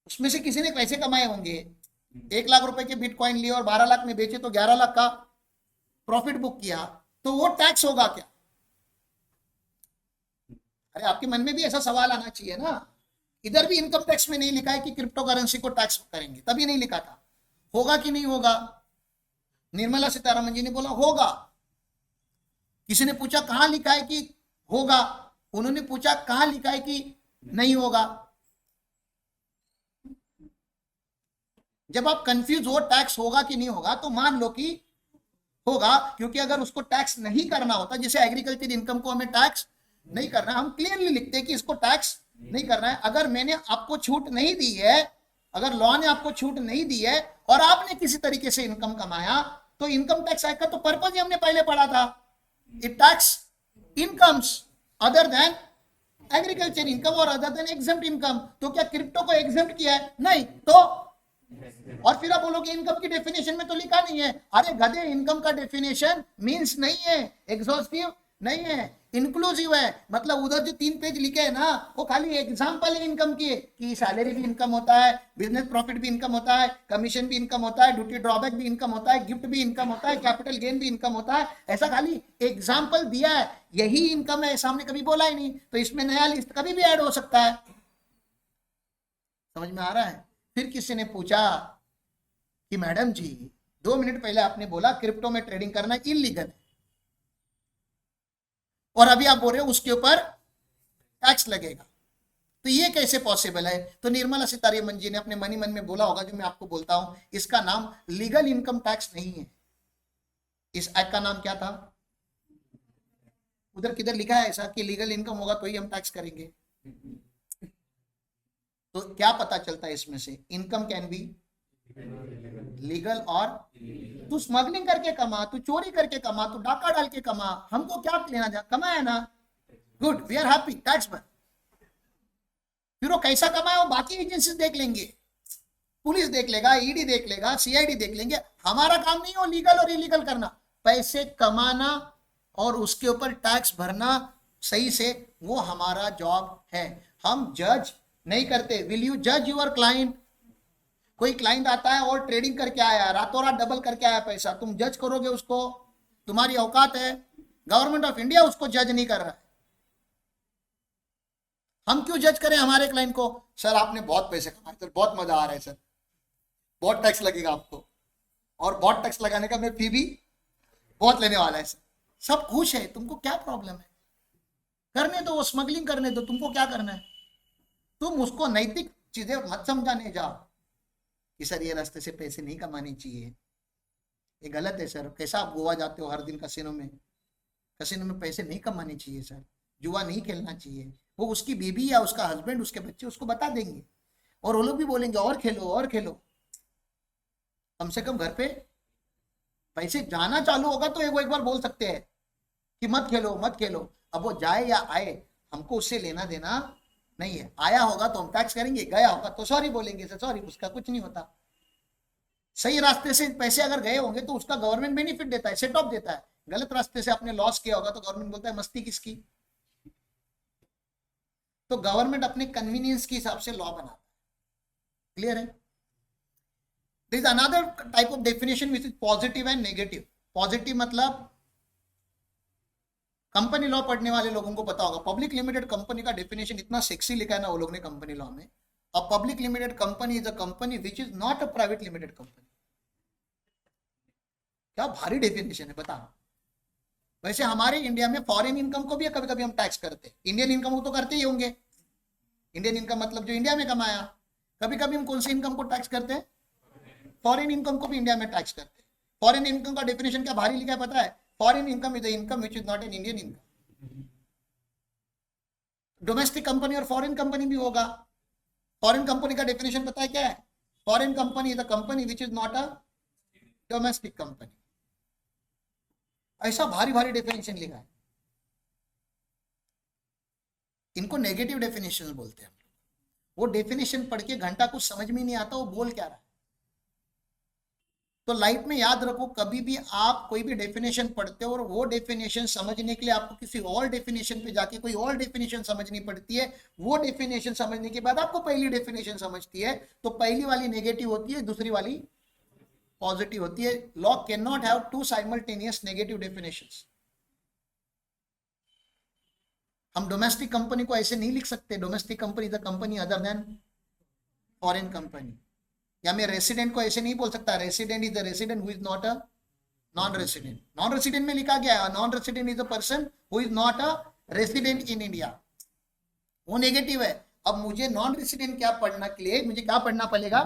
उसमें से किसी ने पैसे कमाए होंगे, 1 लाख रुपए के बिटकॉइन लिए और 12 लाख में बेचे तो 11 लाख का प्रॉफिट बुक किया, तो वो टैक्स होगा क्या? अरे आपके मन में भी ऐसा सवाल आना चाहिए ना. इधर भी इनकम टैक्स में नहीं लिखा है कि क्रिप्टो करेंसी को टैक्स करेंगे, तभी नहीं लिखा था. होगा कि नहीं होगा? निर्मला सीतारमन जी ने बोला होगा. किसी ने पूछा कहां लिखा है कि होगा, उन्होंने पूछा कहां लिखा है कि नहीं होगा. जब आप कंफ्यूज हो टैक्स होगा कि नहीं होगा, तो मान लो कि होगा, क्योंकि अगर उसको टैक्स नहीं करना होता, जैसे एग्रीकल्चर इनकम को हमें टैक्स नहीं करना, हम क्लियरली लिखते हैं कि इसको टैक्स नहीं करना है. अगर मैंने आपको छूट नहीं दी है, अगर लॉ ने आपको छूट नहीं दी है और आपने किसी तरीके से इनकम कमाया, तो इनकम टैक्स एक्ट का तो पर्पज ही हमने पहले पढ़ा था, it tax incomes other than agriculture income और अदर देन एग्जम्प्ट इनकम. तो क्या क्रिप्टो को एग्जम्प्ट किया है? नहीं. तो और फिर आप बोलोगे इनकम की डेफिनेशन में तो लिखा नहीं है. अरे गधे, इनकम का डेफिनेशन मींस नहीं है, एग्जॉस्टिव नहीं है, इंक्लूसिव है. मतलब उधर जो 3 पेज लिखे है ना, वो खाली एग्जांपल है इनकम की, कि सैलरी भी इनकम होता है, बिजनेस प्रॉफिट भी इनकम होता है, कमीशन भी इनकम होता है, ड्यूटी ड्रॉबैक भी इनकम होता है, गिफ्ट भी इनकम होता है, कैपिटल गेन भी इनकम होता है. ऐसा खाली एग्जाम्पल दिया है, यही इनकम है, सामने कभी बोला ही नहीं. तो इसमें नया लिस्ट कभी भी ऐड हो सकता है. समझ में आ रहा है? फिर किसी ने पूछा कि मैडम जी 2 मिनट पहले आपने बोला क्रिप्टो में ट्रेडिंग करना इलीगल है, और अभी आप बोल रहे हो उसके ऊपर टैक्स लगेगा. तो ये कैसे पॉसिबल है? तो निर्मला सीतारमण जी ने अपने मन ही मन में बोला होगा, जो मैं आपको बोलता हूं, इसका नाम लीगल इनकम टैक्स नहीं है। इस एक्ट का नाम क्या था? उधर किधर लिखा है ऐसा कि लीगल इनकम होगा तो ही हम टैक्स करेंगे? तो क्या पता चलता है इसमें से? इनकम कैन बी लीगल और तू स्मगलिंग करके कमा, तू चोरी करके कमा, तू डाका डाल के कमा, हमको क्या लेना, जा कमाया ना, good, we are happy, tax भर। फिर वो कैसा कमाया वो बाकी एजेंसी देख लेंगे, पुलिस देख लेगा, ईडी देख लेगा, सीआईडी देख लेंगे। हमारा काम नहीं हो लीगल और इलीगल करना, पैसे कमाना और उसके ऊपर टैक्स भरना सही से, वो हमारा जॉब है। हम जज नहीं करते। विल यू जज यूर क्लाइंट? कोई क्लाइंट आता है और ट्रेडिंग करके आया, रातों रात डबल करके आया पैसा, तुम जज करोगे उसको? तुम्हारी औकात है? गवर्नमेंट ऑफ इंडिया उसको जज नहीं कर रहा है। हम क्यों जज करें हमारे क्लाइंट को? सर आपने बहुत पैसे कमाए सर, बहुत मजा आ रहा है सर, बहुत टैक्स लगेगा आपको, और बहुत टैक्स लगाने का मैं फी भी बहुत लेने वाला है सर। सब खुश है, तुमको क्या प्रॉब्लम है? करने दो, वो स्मगलिंग करने दो, तुमको क्या करना है? तुम उसको नैतिक चीजें मत समझाने जाओ कि सर ये रास्ते से पैसे नहीं कमाने चाहिए, ये गलत है सर। कैसा आप गोवा जाते हो हर दिन कसिनो में, कसिनो में पैसे नहीं कमाने चाहिए सर, जुआ नहीं खेलना चाहिए। वो उसकी बीबी या उसका हस्बैंड, उसके बच्चे उसको बता देंगे, और वो लोग भी बोलेंगे और खेलो और खेलो। कम से कम घर पे पैसे जाना चालू होगा तो एक बार बोल सकते हैं कि मत खेलो मत खेलो। अब वो जाए या आए, हमको उससे लेना देना नहीं है। आया होगा तो हम टैक्स करेंगे, गया होगा तो सॉरी बोलेंगे, सर सॉरी, उसका कुछ नहीं होता। सही रास्ते से पैसे अगर गए होंगे तो उसका गवर्नमेंट बेनिफिट देता है, सेट ऑफ देता है। गलत रास्ते से आपने लॉस किया होगा तो गवर्नमेंट बोलता है मस्ती किसकी। तो गवर्नमेंट अपने कन्वीनियंस के हिसाब से लॉ बनाता है। क्लियर है? There is another type of definition which is positive and negative. Positive मतलब कंपनी लॉ पढ़ने वाले लोगों को पता होगा, पब्लिक लिमिटेड कंपनी का डेफिनेशन इतना सेक्सी लिखा है ना वो लोग ने कंपनी लॉ में। A public limited company is a company which is not a private limited company. क्या भारी डेफिनेशन है, बता। वैसे हमारे इंडिया में फॉरेन इनकम को भी कभी कभी हम टैक्स करते हैं, इंडियन इनकम को तो करते ही होंगे। इंडियन इनकम मतलब जो इंडिया में कमाया। कभी कभी हम कौन सी इनकम को टैक्स करते हैं? फॉरेन इनकम को भी इंडिया में टैक्स करते हैं। फॉरेन इनकम का डेफिनेशन क्या भारी लिखा है पता है? Foreign income is the income which is not an Indian income. Domestic company और फॉरेन कंपनी भी होगा। फॉरेन कंपनी का डेफिनेशन पता है क्या है? Foreign company is the company which is not a domestic company. ऐसा भारी भारी डेफिनेशन लिखा है। इनको नेगेटिव डेफिनेशन बोलते हैं। वो डेफिनेशन पढ़ के घंटा कुछ समझ में नहीं आता वो बोल क्या रहा है। तो लाइफ में याद रखो, कभी भी आप कोई भी डेफिनेशन पढ़ते हो और वो डेफिनेशन समझने के लिए आपको किसी और डेफिनेशन पे जाके कोई और डेफिनेशन समझनी पड़ती है। वो डेफिनेशन समझने के बाद आपको पहली डेफिनेशन समझती है, तो पहली वाली नेगेटिव होती है, दूसरी वाली पॉजिटिव होती है। Law can not have two simultaneous negative definitions. हम डोमेस्टिक कंपनी को ऐसे नहीं लिख सकते, domestic company is a company other than foreign company. या मैं रेसिडेंट को ऐसे नहीं बोल सकता, resident is a resident who is not a non resident. Non resident में लिखा गया है non resident is a person who is not a resident in India, वो नेगेटिव है। अब मुझे नॉन रेसिडेंट क्या पढ़ना के लिए मुझे क्या पढ़ना पड़ेगा?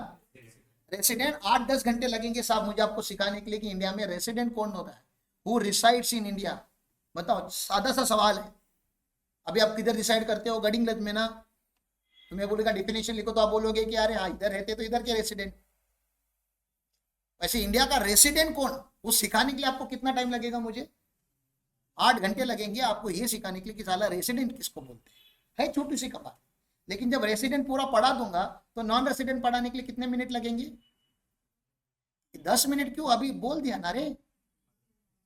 रेसिडेंट। 8-10 घंटे लगेंगे साहब मुझे आपको सिखाने के लिए कि इंडिया में रेसिडेंट कौन होता है, हु रिसाइड्स इन इंडिया। बताओ, सादा सा सवाल है। अभी आप किधर रिसाइड करते हो? गडिंगलज में ना। तुम्हें बोलेगा डेफिनेशन लिखो तो आप बोलोगे कि अरे हाँ इधर रहते तो इधर के रेसिडेंट। वैसे इंडिया का रेसिडेंट कौन, वो सिखाने के लिए आपको कितना टाइम लगेगा? मुझे 8 घंटे लगेंगे आपको ये सिखाने के लिए कि साला रेसिडेंट किसको बोलते हैं। है छोटी सी कबात। लेकिन जब रेसिडेंट पूरा पढ़ा दूंगा तो नॉन रेसिडेंट पढ़ाने के लिए कितने मिनट लगेंगे? 10 मिनट क्यों, अभी बोल दिया ना रे,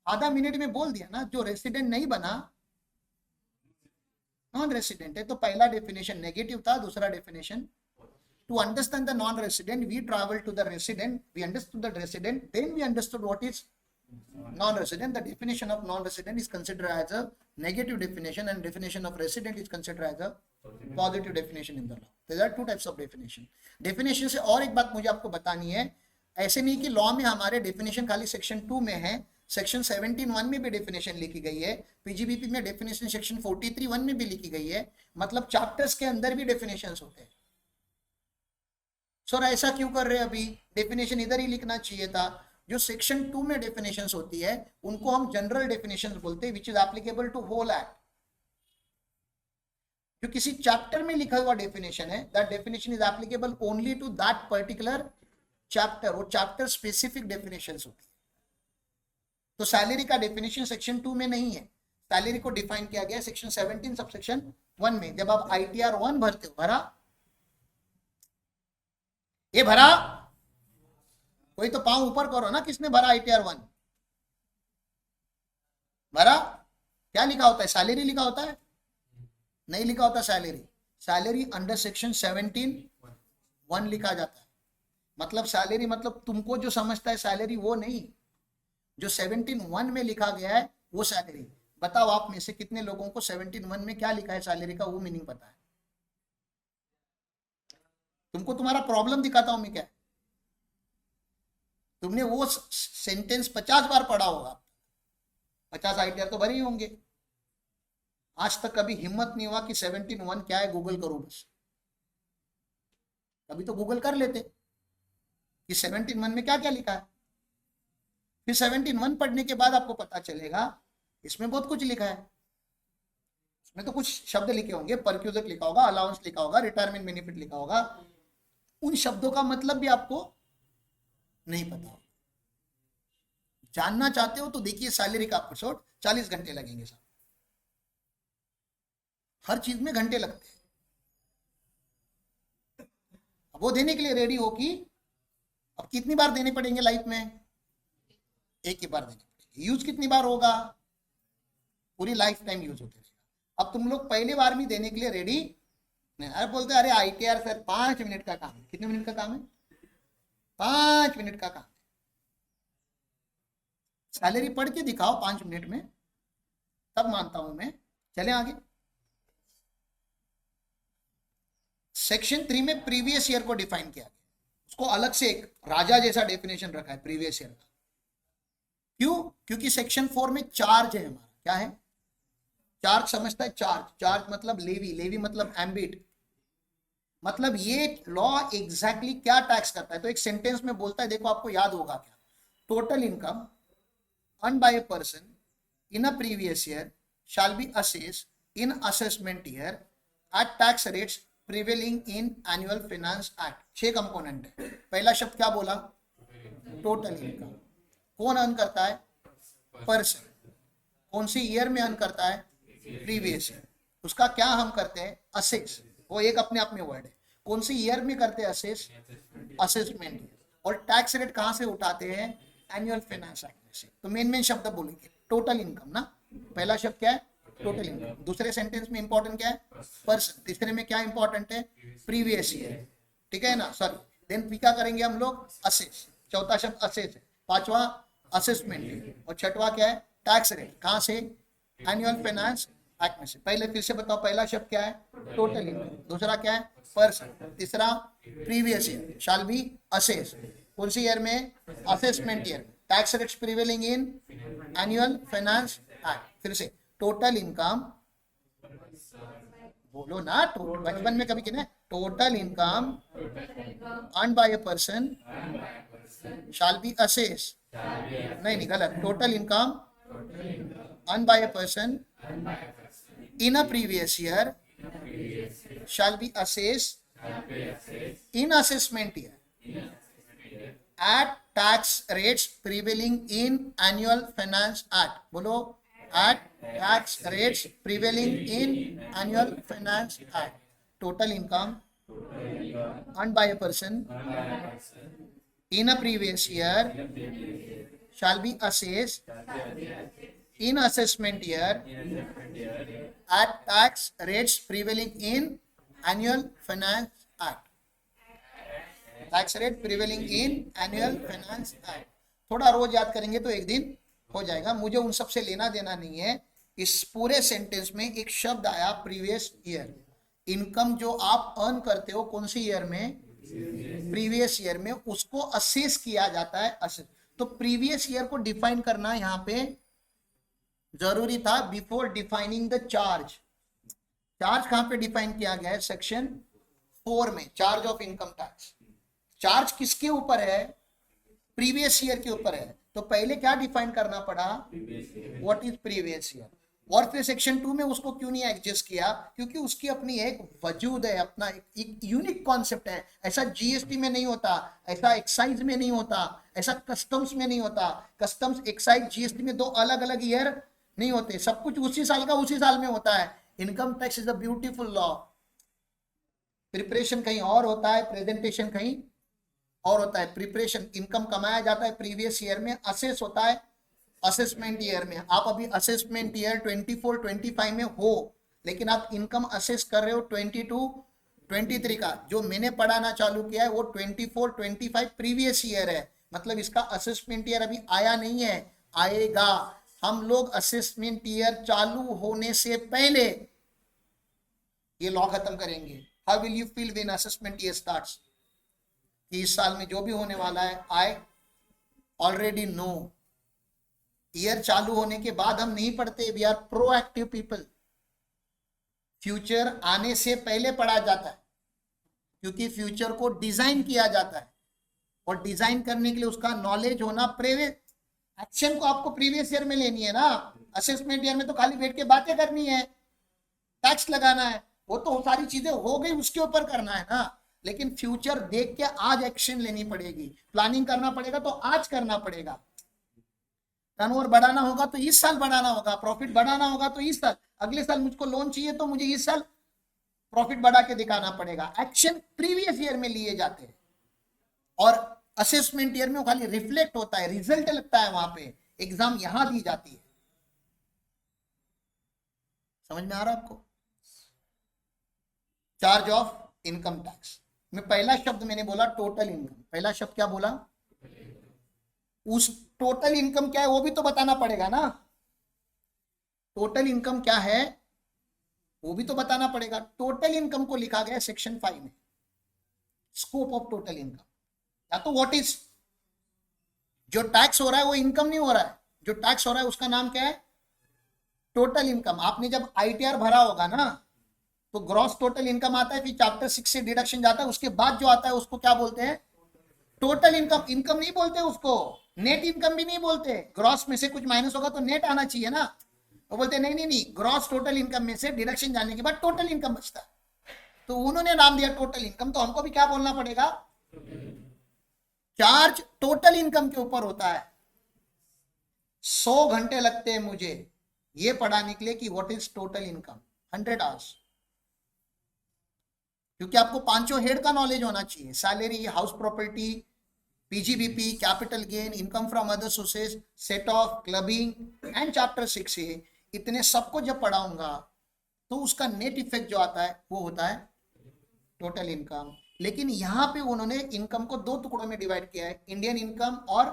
आधा मिनट में बोल दिया ना। जो रेसिडेंट नहीं बना नॉन रेसिडेंट है। तो पहला डेफिनेशन नेगेटिव था, दूसरा definition to understand the non-resident we travel to the resident, we understood the resident, then we understood what is non-resident. The definition of non-resident is considered as a negative definition and definition of resident is considered as a positive definition in the law. There are two types of definition. Definition से और एक बात मुझे आपको बतानी है, ऐसे नहीं कि लॉ में हमारे डेफिनेशन खाली सेक्शन 2 में है सेक्शन 17(1) में भी डेफिनेशन लिखी गई है, पीजीबीपी में डेफिनेशन सेक्शन 43(1) में भी लिखी गई है, मतलब चैप्टर्स के अंदर भी डेफिनेशंस होते हैं। सर ऐसा क्यों कर रहे हैं अभी, डेफिनेशन इधर ही लिखना चाहिए था। जो सेक्शन 2 में डेफिनेशंस होती है उनको हम जनरल डेफिनेशंस बोलते हैं, which is applicable to whole act. जो किसी चैप्टर में लिखा हुआ डेफिनेशन है, that definition is applicable only to that particular chapter, वो चैप्टर स्पेसिफिक डेफिनेशंस होती है। तो सैलरी का डेफिनेशन सेक्शन 2 में नहीं है, सैलरी को डिफाइन किया गया सेक्शन 17 सबसेक्शन 1 में। जब आप ITR 1 भरते हो, भरा ये भरा, कोई तो पांव ऊपर करो ना, किसने भरा ITR 1 भरा? क्या लिखा होता है, सैलरी लिखा होता है? नहीं लिखा होता सैलरी। सैलरी अंडर सेक्शन 17(1) लिखा जाता है। मतलब सैलरी मतलब तुमको जो समझता है सैलरी वो नहीं, जो 17(1) में लिखा गया है वो सैलरी। बताओ आप में से कितने लोगों को 17(1) में क्या लिखा है सैलरी का वो मीनिंग पता है? तुमको तुम्हारा प्रॉब्लम दिखाता हूं मैं क्या, तुमने वो सेंटेंस 50 बार पढ़ा होगा, 50 ITR तो भरे ही होंगे। आज तक कभी हिम्मत नहीं हुआ कि 17(1) क्या है गूगल करो बस। कभी तो गूगल कर लेते कि 17(1) में क्या क्या लिखा है। फिर 17(1) पढ़ने के बाद आपको पता चलेगा इसमें बहुत कुछ लिखा है। इसमें तो कुछ शब्द लिखे होंगे, परक्यूजक लिखा होगा, अलाउंस लिखा होगा, रिटायरमेंट बेनिफिट लिखा होगा, उन शब्दों का मतलब भी आपको नहीं पता होगा। जानना चाहते हो तो देखिए सैलरी का एपिसोड, 40 घंटे लगेंगे साहब, हर चीज में घंटे लगते हैं। अब वो देने के लिए रेडी हो कि अब कितनी बार देने पड़ेंगे लाइफ में? एक ही बार देने पड़ेंगे। यूज कितनी बार होगा? पूरी लाइफ टाइम यूज होते रहेगा। अब तुम लोग पहली बार में देने के लिए रेडी नहीं। अरे बोलते अरे ITR सर 5 मिनट का काम है। कितने मिनट का काम है? 5 मिनट का काम। सैलरी पढ़ के दिखाओ 5 मिनट में, तब मानता हूं मैं। चले आगे। सेक्शन 3 में प्रीवियस ईयर को डिफाइन किया गया, उसको अलग से एक राजा जैसा डेफिनेशन रखा है प्रीवियस ईयर का। क्यों? क्योंकि सेक्शन 4 में चार्ज है हमारा। क्या है? चार्ज समझता है? चार्ज, चार्ज मतलब लेवी, लेवी मतलब एम्बिट, मतलब ये लॉ एग्जैक्टली क्या टैक्स करता है। तो एक सेंटेंस में बोलता है, देखो आपको याद होगा क्या, total income earned by a person in a previous year shall be assessed in assessment year at tax rates prevailing in annual finance act। 6 component है। पहला शब्द क्या बोला? Total income. कौन अर्न करता है? पर्सन। कौन सी ईयर में अर्न करता है? Previous year. उसका क्या हम करते हैं? असेस। वो एक अपने आप में वर्ड है। कौन सी ईयर में करते हैं असेस? Assessment year. और टैक्स रेट कहां से उठाते हैं? एनुअल फाइनेंस एक्ट से। तो मेन शब्द बोलेंगे टोटल इनकम ना। पहला शब्द क्या है? Total income. दूसरे सेंटेंस में इंपॉर्टेंट क्या है? पर्सन। तीसरे में क्या इंपॉर्टेंट है? Previous year. ठीक है ना, सॉरी। देन क्या करेंगे हम लोग? असेस। चौथा शब्द असेस है। पांचवा असेसमेंट। और छठवा क्या है? Tax rate. कहां से? एनुअल फाइनेंस एक्ट में से। पहले फिर से बताओ, पहला शब्द क्या है? Total income. दूसरा क्या है? पर्सन। तीसरा previous year shall be assess. कौन सी ईयर में? Assessment year. Tax rates prevailing in annual finance act. फिर से टोटल इनकम, बोलो ना, बचपन में कभी किया? Total income earned by a person shall be assess. नहीं गलत। Total income earned by a person in a previous year shall be assessed in assessment year at tax rates prevailing in annual finance act। बोलो, at tax rates prevailing in annual finance act। total income earned by a person in a previous year shall be assessed in assessment year at tax rates prevailing in annual finance act। Tax rate prevailing in annual finance act. थोड़ा रोज याद करेंगे तो एक दिन हो जाएगा। मुझे उन सब से लेना देना नहीं है। इस पूरे सेंटेंस में एक शब्द आया प्रीवियस ईयर। इनकम जो आप अर्न करते हो कौन सी ईयर में? प्रीवियस ईयर में। उसको असेस किया जाता है। तो प्रीवियस ईयर को डिफाइन करना यहाँ पे जरूरी था before defining the charge. Charge कहां पे डिफाइन किया गया है? सेक्शन 4 में, charge of income tax. Charge किसके ऊपर है? प्रीवियस ईयर के ऊपर है। तो पहले क्या डिफाइन करना पड़ा? What is previous year. और फिर सेक्शन 2 में उसको क्यों नहीं एडजस्ट किया? क्योंकि उसकी अपनी एक वजूद है, अपना एक यूनिक कॉन्सेप्ट है। ऐसा जीएसटी में नहीं होता, ऐसा एक्साइज में नहीं होता, ऐसा कस्टम्स में नहीं होता। कस्टम्स, एक्साइज, जीएसटी में दो अलग अलग ईयर नहीं होते, सब कुछ उसी साल का उसी साल में होता है। Income tax is a beautiful law. Preparation कहीं और होता है, प्रेजेंटेशन कहीं और होता है। प्रिपरेशन, इनकम कमाया जाता है प्रीवियस ईयर में, असेस होता है असेसमेंट ईयर में। आप अभी असेसमेंट ईयर 24-25 में हो, लेकिन आप इनकम असेस कर रहे हो 22-23 का। जो मैंने पढ़ाना चालू किया है वो 24-25 प्रीवियस ईयर है, मतलब इसका असेसमेंट ईयर अभी आया नहीं है, आएगा। हम लोग असेसमेंट ईयर चालू होने से पहले ये लॉ खत्म करेंगे। How will you feel when assessment year starts? कि इस साल में जो भी होने वाला है, आई ऑलरेडी नो। ईयर चालू होने के बाद हम नहीं पढ़ते, we are proactive people. Future आने से पहले पढ़ा जाता है, क्योंकि फ्यूचर को डिजाइन किया जाता है, और डिजाइन करने के लिए उसका नॉलेज होना, प्रीवियस एक्शन को आपको प्रीवियस ईयर में लेनी है ना। असेसमेंट ईयर में तो खाली बैठ के बातें करनी है, टैक्स लगाना है, वो तो सारी चीजें हो गई, उसके ऊपर करना है ना। लेकिन फ्यूचर देख के आज एक्शन लेनी पड़ेगी, प्लानिंग करना पड़ेगा, तो आज करना पड़ेगा। टर्नओवर बढ़ाना होगा तो इस साल बढ़ाना होगा, प्रॉफिट बढ़ाना होगा तो इस साल, अगले साल मुझको लोन चाहिए तो मुझे इस साल प्रॉफिट बढ़ा के दिखाना पड़ेगा। एक्शन प्रीवियस ईयर में लिए जाते हैं, और असेसमेंट ईयर में वो खाली रिफ्लेक्ट होता है, रिजल्ट लगता है, वहां पे एग्जाम यहां दी जाती है। समझ में आ रहा है आपको? चार्ज ऑफ इनकम टैक्स में पहला शब्द मैंने बोला टोटल इनकम। पहला शब्द क्या बोला? उस टोटल इनकम क्या है वो भी तो बताना पड़ेगा ना। टोटल इनकम क्या है वो भी तो बताना पड़ेगा। टोटल इनकम को लिखा गया सेक्शन 5 में, स्कोप ऑफ टोटल इनकम। या तो व्हाट इज, जो टैक्स हो रहा है वो इनकम नहीं हो रहा है, जो टैक्स हो रहा है उसका नाम क्या है? Total income. आपने जब आईटीआर भरा होगा ना, तो ग्रॉस टोटल इनकम आता है, फिर चैप्टर 6 से डिडक्शन जाता है, उसके बाद जो आता है उसको क्या बोलते हैं? Total income. इनकम नहीं बोलते उसको, नेट इनकम भी नहीं बोलते। ग्रॉस में से कुछ माइनस होगा तो नेट आना चाहिए ना। वो बोलते नहीं नहीं नहीं, ग्रॉस टोटल इनकम में से डिडक्शन जाने के बाद टोटल इनकम बचता है, तो उन्होंने नाम दिया टोटल इनकम। तो हमको भी क्या बोलना पड़ेगा? चार्ज टोटल इनकम के ऊपर होता है। 100 घंटे लगते हैं मुझे ये पढ़ाने के लिए कि what is total income, 100 hours. क्योंकि आपको पांचों हेड का नॉलेज होना चाहिए, salary, house property, PGBP, capital gain, income from other sources, set of, clubbing and chapter 6 है। इतने सबको जब पढ़ाऊंगा तो उसका नेट इफेक्ट जो आता है वो होता है टोटल इनकम। लेकिन यहाँ पे उन्होंने इनकम को दो टुकड़ों में डिवाइड किया है, इंडियन इनकम और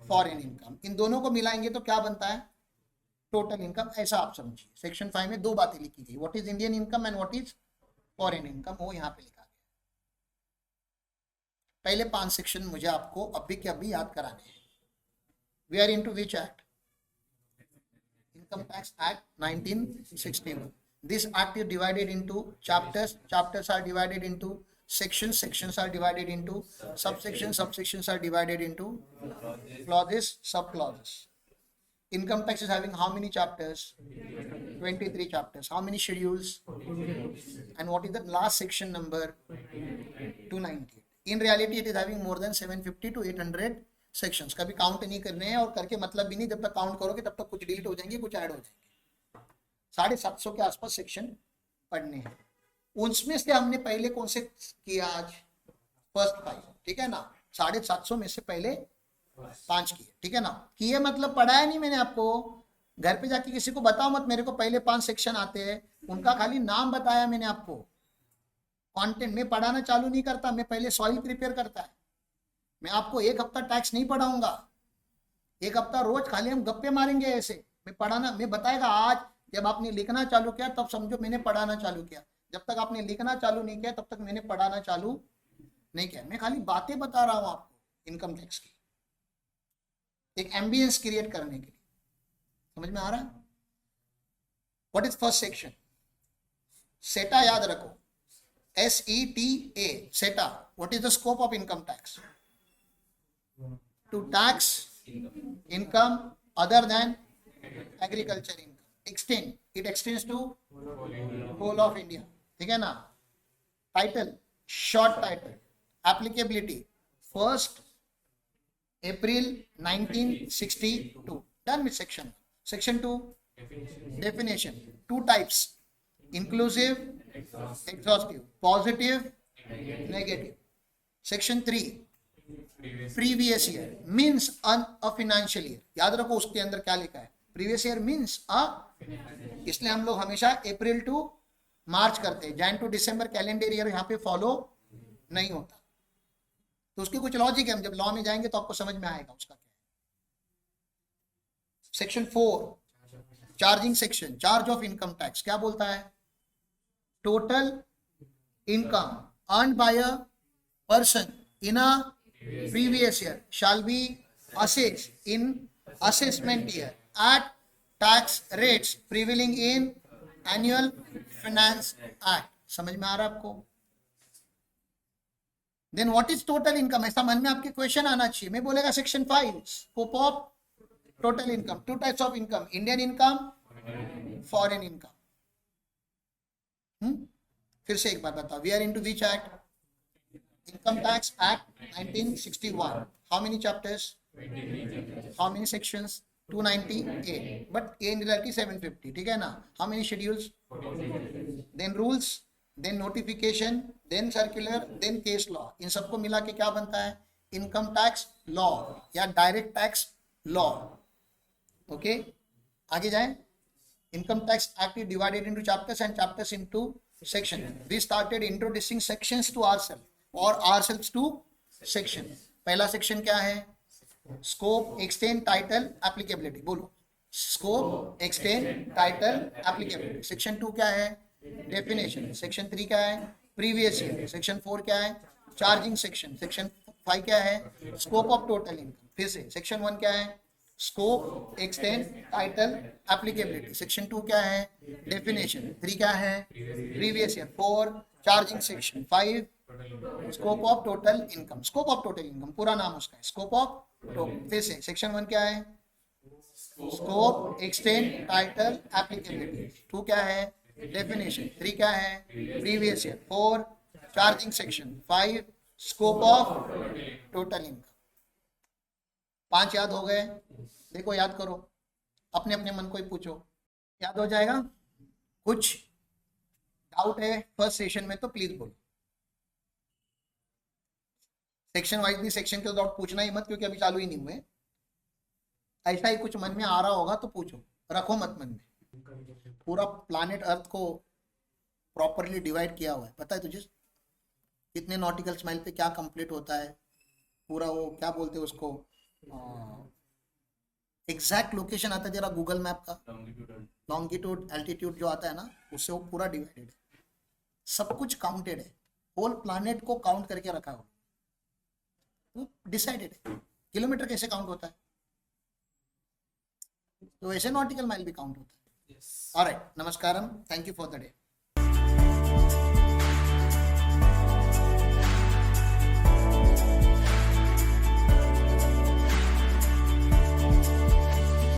फॉरेन इनकम। इन दोनों को मिलाएंगे तो क्या बनता है? Total income. ऐसा आप समझिए, सेक्शन 5 में दो बातें लिखी गई, what is Indian income and what is foreign income, वो यहाँ पे लिखा गया। पहले 5 सेक्शन मुझे आपको अभी के अभी याद कराने हैं। We are into which act? Income Tax Act 1961. This act is divided into chapters. Chapters are divided into sections. Sections are divided into subsections. Subsections are divided into clauses, subclauses. Income tax is having how many chapters? 23 chapters. How many schedules? And what is the last section number? 298. In reality, it is having more than 750 to 800 sections. कभी count नहीं करने हैं, और करके मतलब भी नहीं, जब तक काउंट करोगे तब तक कुछ डिलीट हो जाएंगे, कुछ ऐड हो जाएंगे। 750 के आसपास सेक्शन पढ़ने हैं। उसमें से हमने पहले कौन से किया? आज फर्स्ट 5, ठीक है ना। 750 में से पहले 5 किए, ठीक है ना। किए मतलब पढ़ाया नहीं मैंने आपको, घर पे जाके किसी को बताओ मत मेरे को पहले 5 सेक्शन आते हैं, उनका खाली नाम बताया मैंने आपको। कंटेंट में पढ़ाना चालू नहीं करता, मैं पहले सॉइल प्रिपेयर करता है। मैं आपको एक हफ्ता टैक्स नहीं पढ़ाऊंगा, एक हफ्ता रोज खाली हम गप्पे मारेंगे ऐसे। मैं पढ़ाना, मैं बताएगा आज जब आपने लिखना चालू किया तब समझो मैंने पढ़ाना चालू किया। जब तक आपने लिखना चालू नहीं किया तब तक मैंने पढ़ाना चालू नहीं किया। मैं खाली बातें बता रहा हूँ आपको इनकम टैक्स की। एक एम्बियंस क्रिएट करने के लिए। समझ में आ रहा है? What is first section? सेटा याद रखो, SETA, सेटा। What is the scope of income tax? To tax income other than agriculture income. Extend, it extends to whole of India, ठीक है ना? Title, short title, applicability 1 April 1962, done with section. Section 2, definition, 2 types, inclusive, exhaustive, positive, negative. Section 3, previous year means a financial year. याद रखो उसके अंदर क्या लिखा है, previous year means a, इसलिए हम लोग हमेशा अप्रैल टू मार्च करते हैं, Jan to December calendar year यहाँ पे फॉलो नहीं होता। तो उसकी कुछ लॉजिक है, हम जब लॉ में जाएंगे तो आपको समझ में आएगा उसका क्या है। Section 4, charging section, charge of income tax क्या बोलता है? Total income earned by a person in a previous year shall be assessed in assessment year at tax rates prevailing in annual finance act. समझ में आ रहा है आपको? Then what is total income? ऐसा मन में आपके क्वेश्चन आना चाहिए। मैं बोलेगा section 5, scope of total income, 2 types of income, Indian income, foreign income. फिर से एक बार बताओ, we are into which act? Income tax act 1961। How many chapters? How many sections? 298, but in reality 750, ठीक है ना? How many schedules? Then rules, then notification, then circular, then case law. इन सबको मिला के क्या बनता है? इनकम टैक्स लॉ या डायरेक्ट टैक्स लॉ। ओके, आगे जाएं। Income tax act is divided into chapters and chapters into section. We started introducing sections to ourself और आवरसेल्व्स टू सेक्शन। पहला सेक्शन क्या है? Scope, extend, title, applicability. बोलो, scope, extend, title, applicability. Section 2 क्या है? Definition. Section 3 क्या है? Previous year. Section 4 क्या है? Charging section. सेक्शन 5 क्या है? Scope of total income. फिर से सेक्शन 1 क्या है? Scope, extend, title, applicability. Section 2 क्या है? डेफिनेशन। 3 क्या है? Previous year. 4 charging section. 5 scope of total income. Scope of total income पूरा नाम उसका है, स्कोप ऑफ टोटल। फिर से सेक्शन 1 क्या है? Scope, extend, title, applicability. 2 क्या है? डेफिनेशन। 3 क्या है? Previous year. 4 charging section. 5 scope of total income. 5 याद हो गए? देखो याद करो, अपने अपने मन को ही पूछो, याद हो जाएगा? कुछ डाउट है फर्स्ट सेशन में तो प्लीज बोलो। सेक्शन वाइज भी सेक्शन के डाउट पूछना ही मत, क्योंकि अभी चालू ही नहीं हुए। ऐसा ही कुछ मन में आ रहा होगा तो पूछो, रखो मत मन में। पूरा प्लैनेट अर्थ को प्रॉपरली डिवाइड किया हुआ है, पता है तुझे? कितने नॉटिकल माइल पे क्या कंप्लीट होता है, पूरा वो क्या बोलते हैं उसको, एग्जैक्ट लोकेशन आता है तेरा गूगल मैप का, लॉन्गिट्यूड एल्टीट्यूड जो आता है ना, उससे वो पूरा डिवाइडेड है। सब कुछ काउंटेड है, होल प्लैनेट को काउंट करके रखा हुआ, वो डिसाइडेड है। किलोमीटर कैसे काउंट होता है, तो वैसे नॉटिकल माइल भी काउंट होता है। ऑलराइट, नमस्कारम, thank you for the day.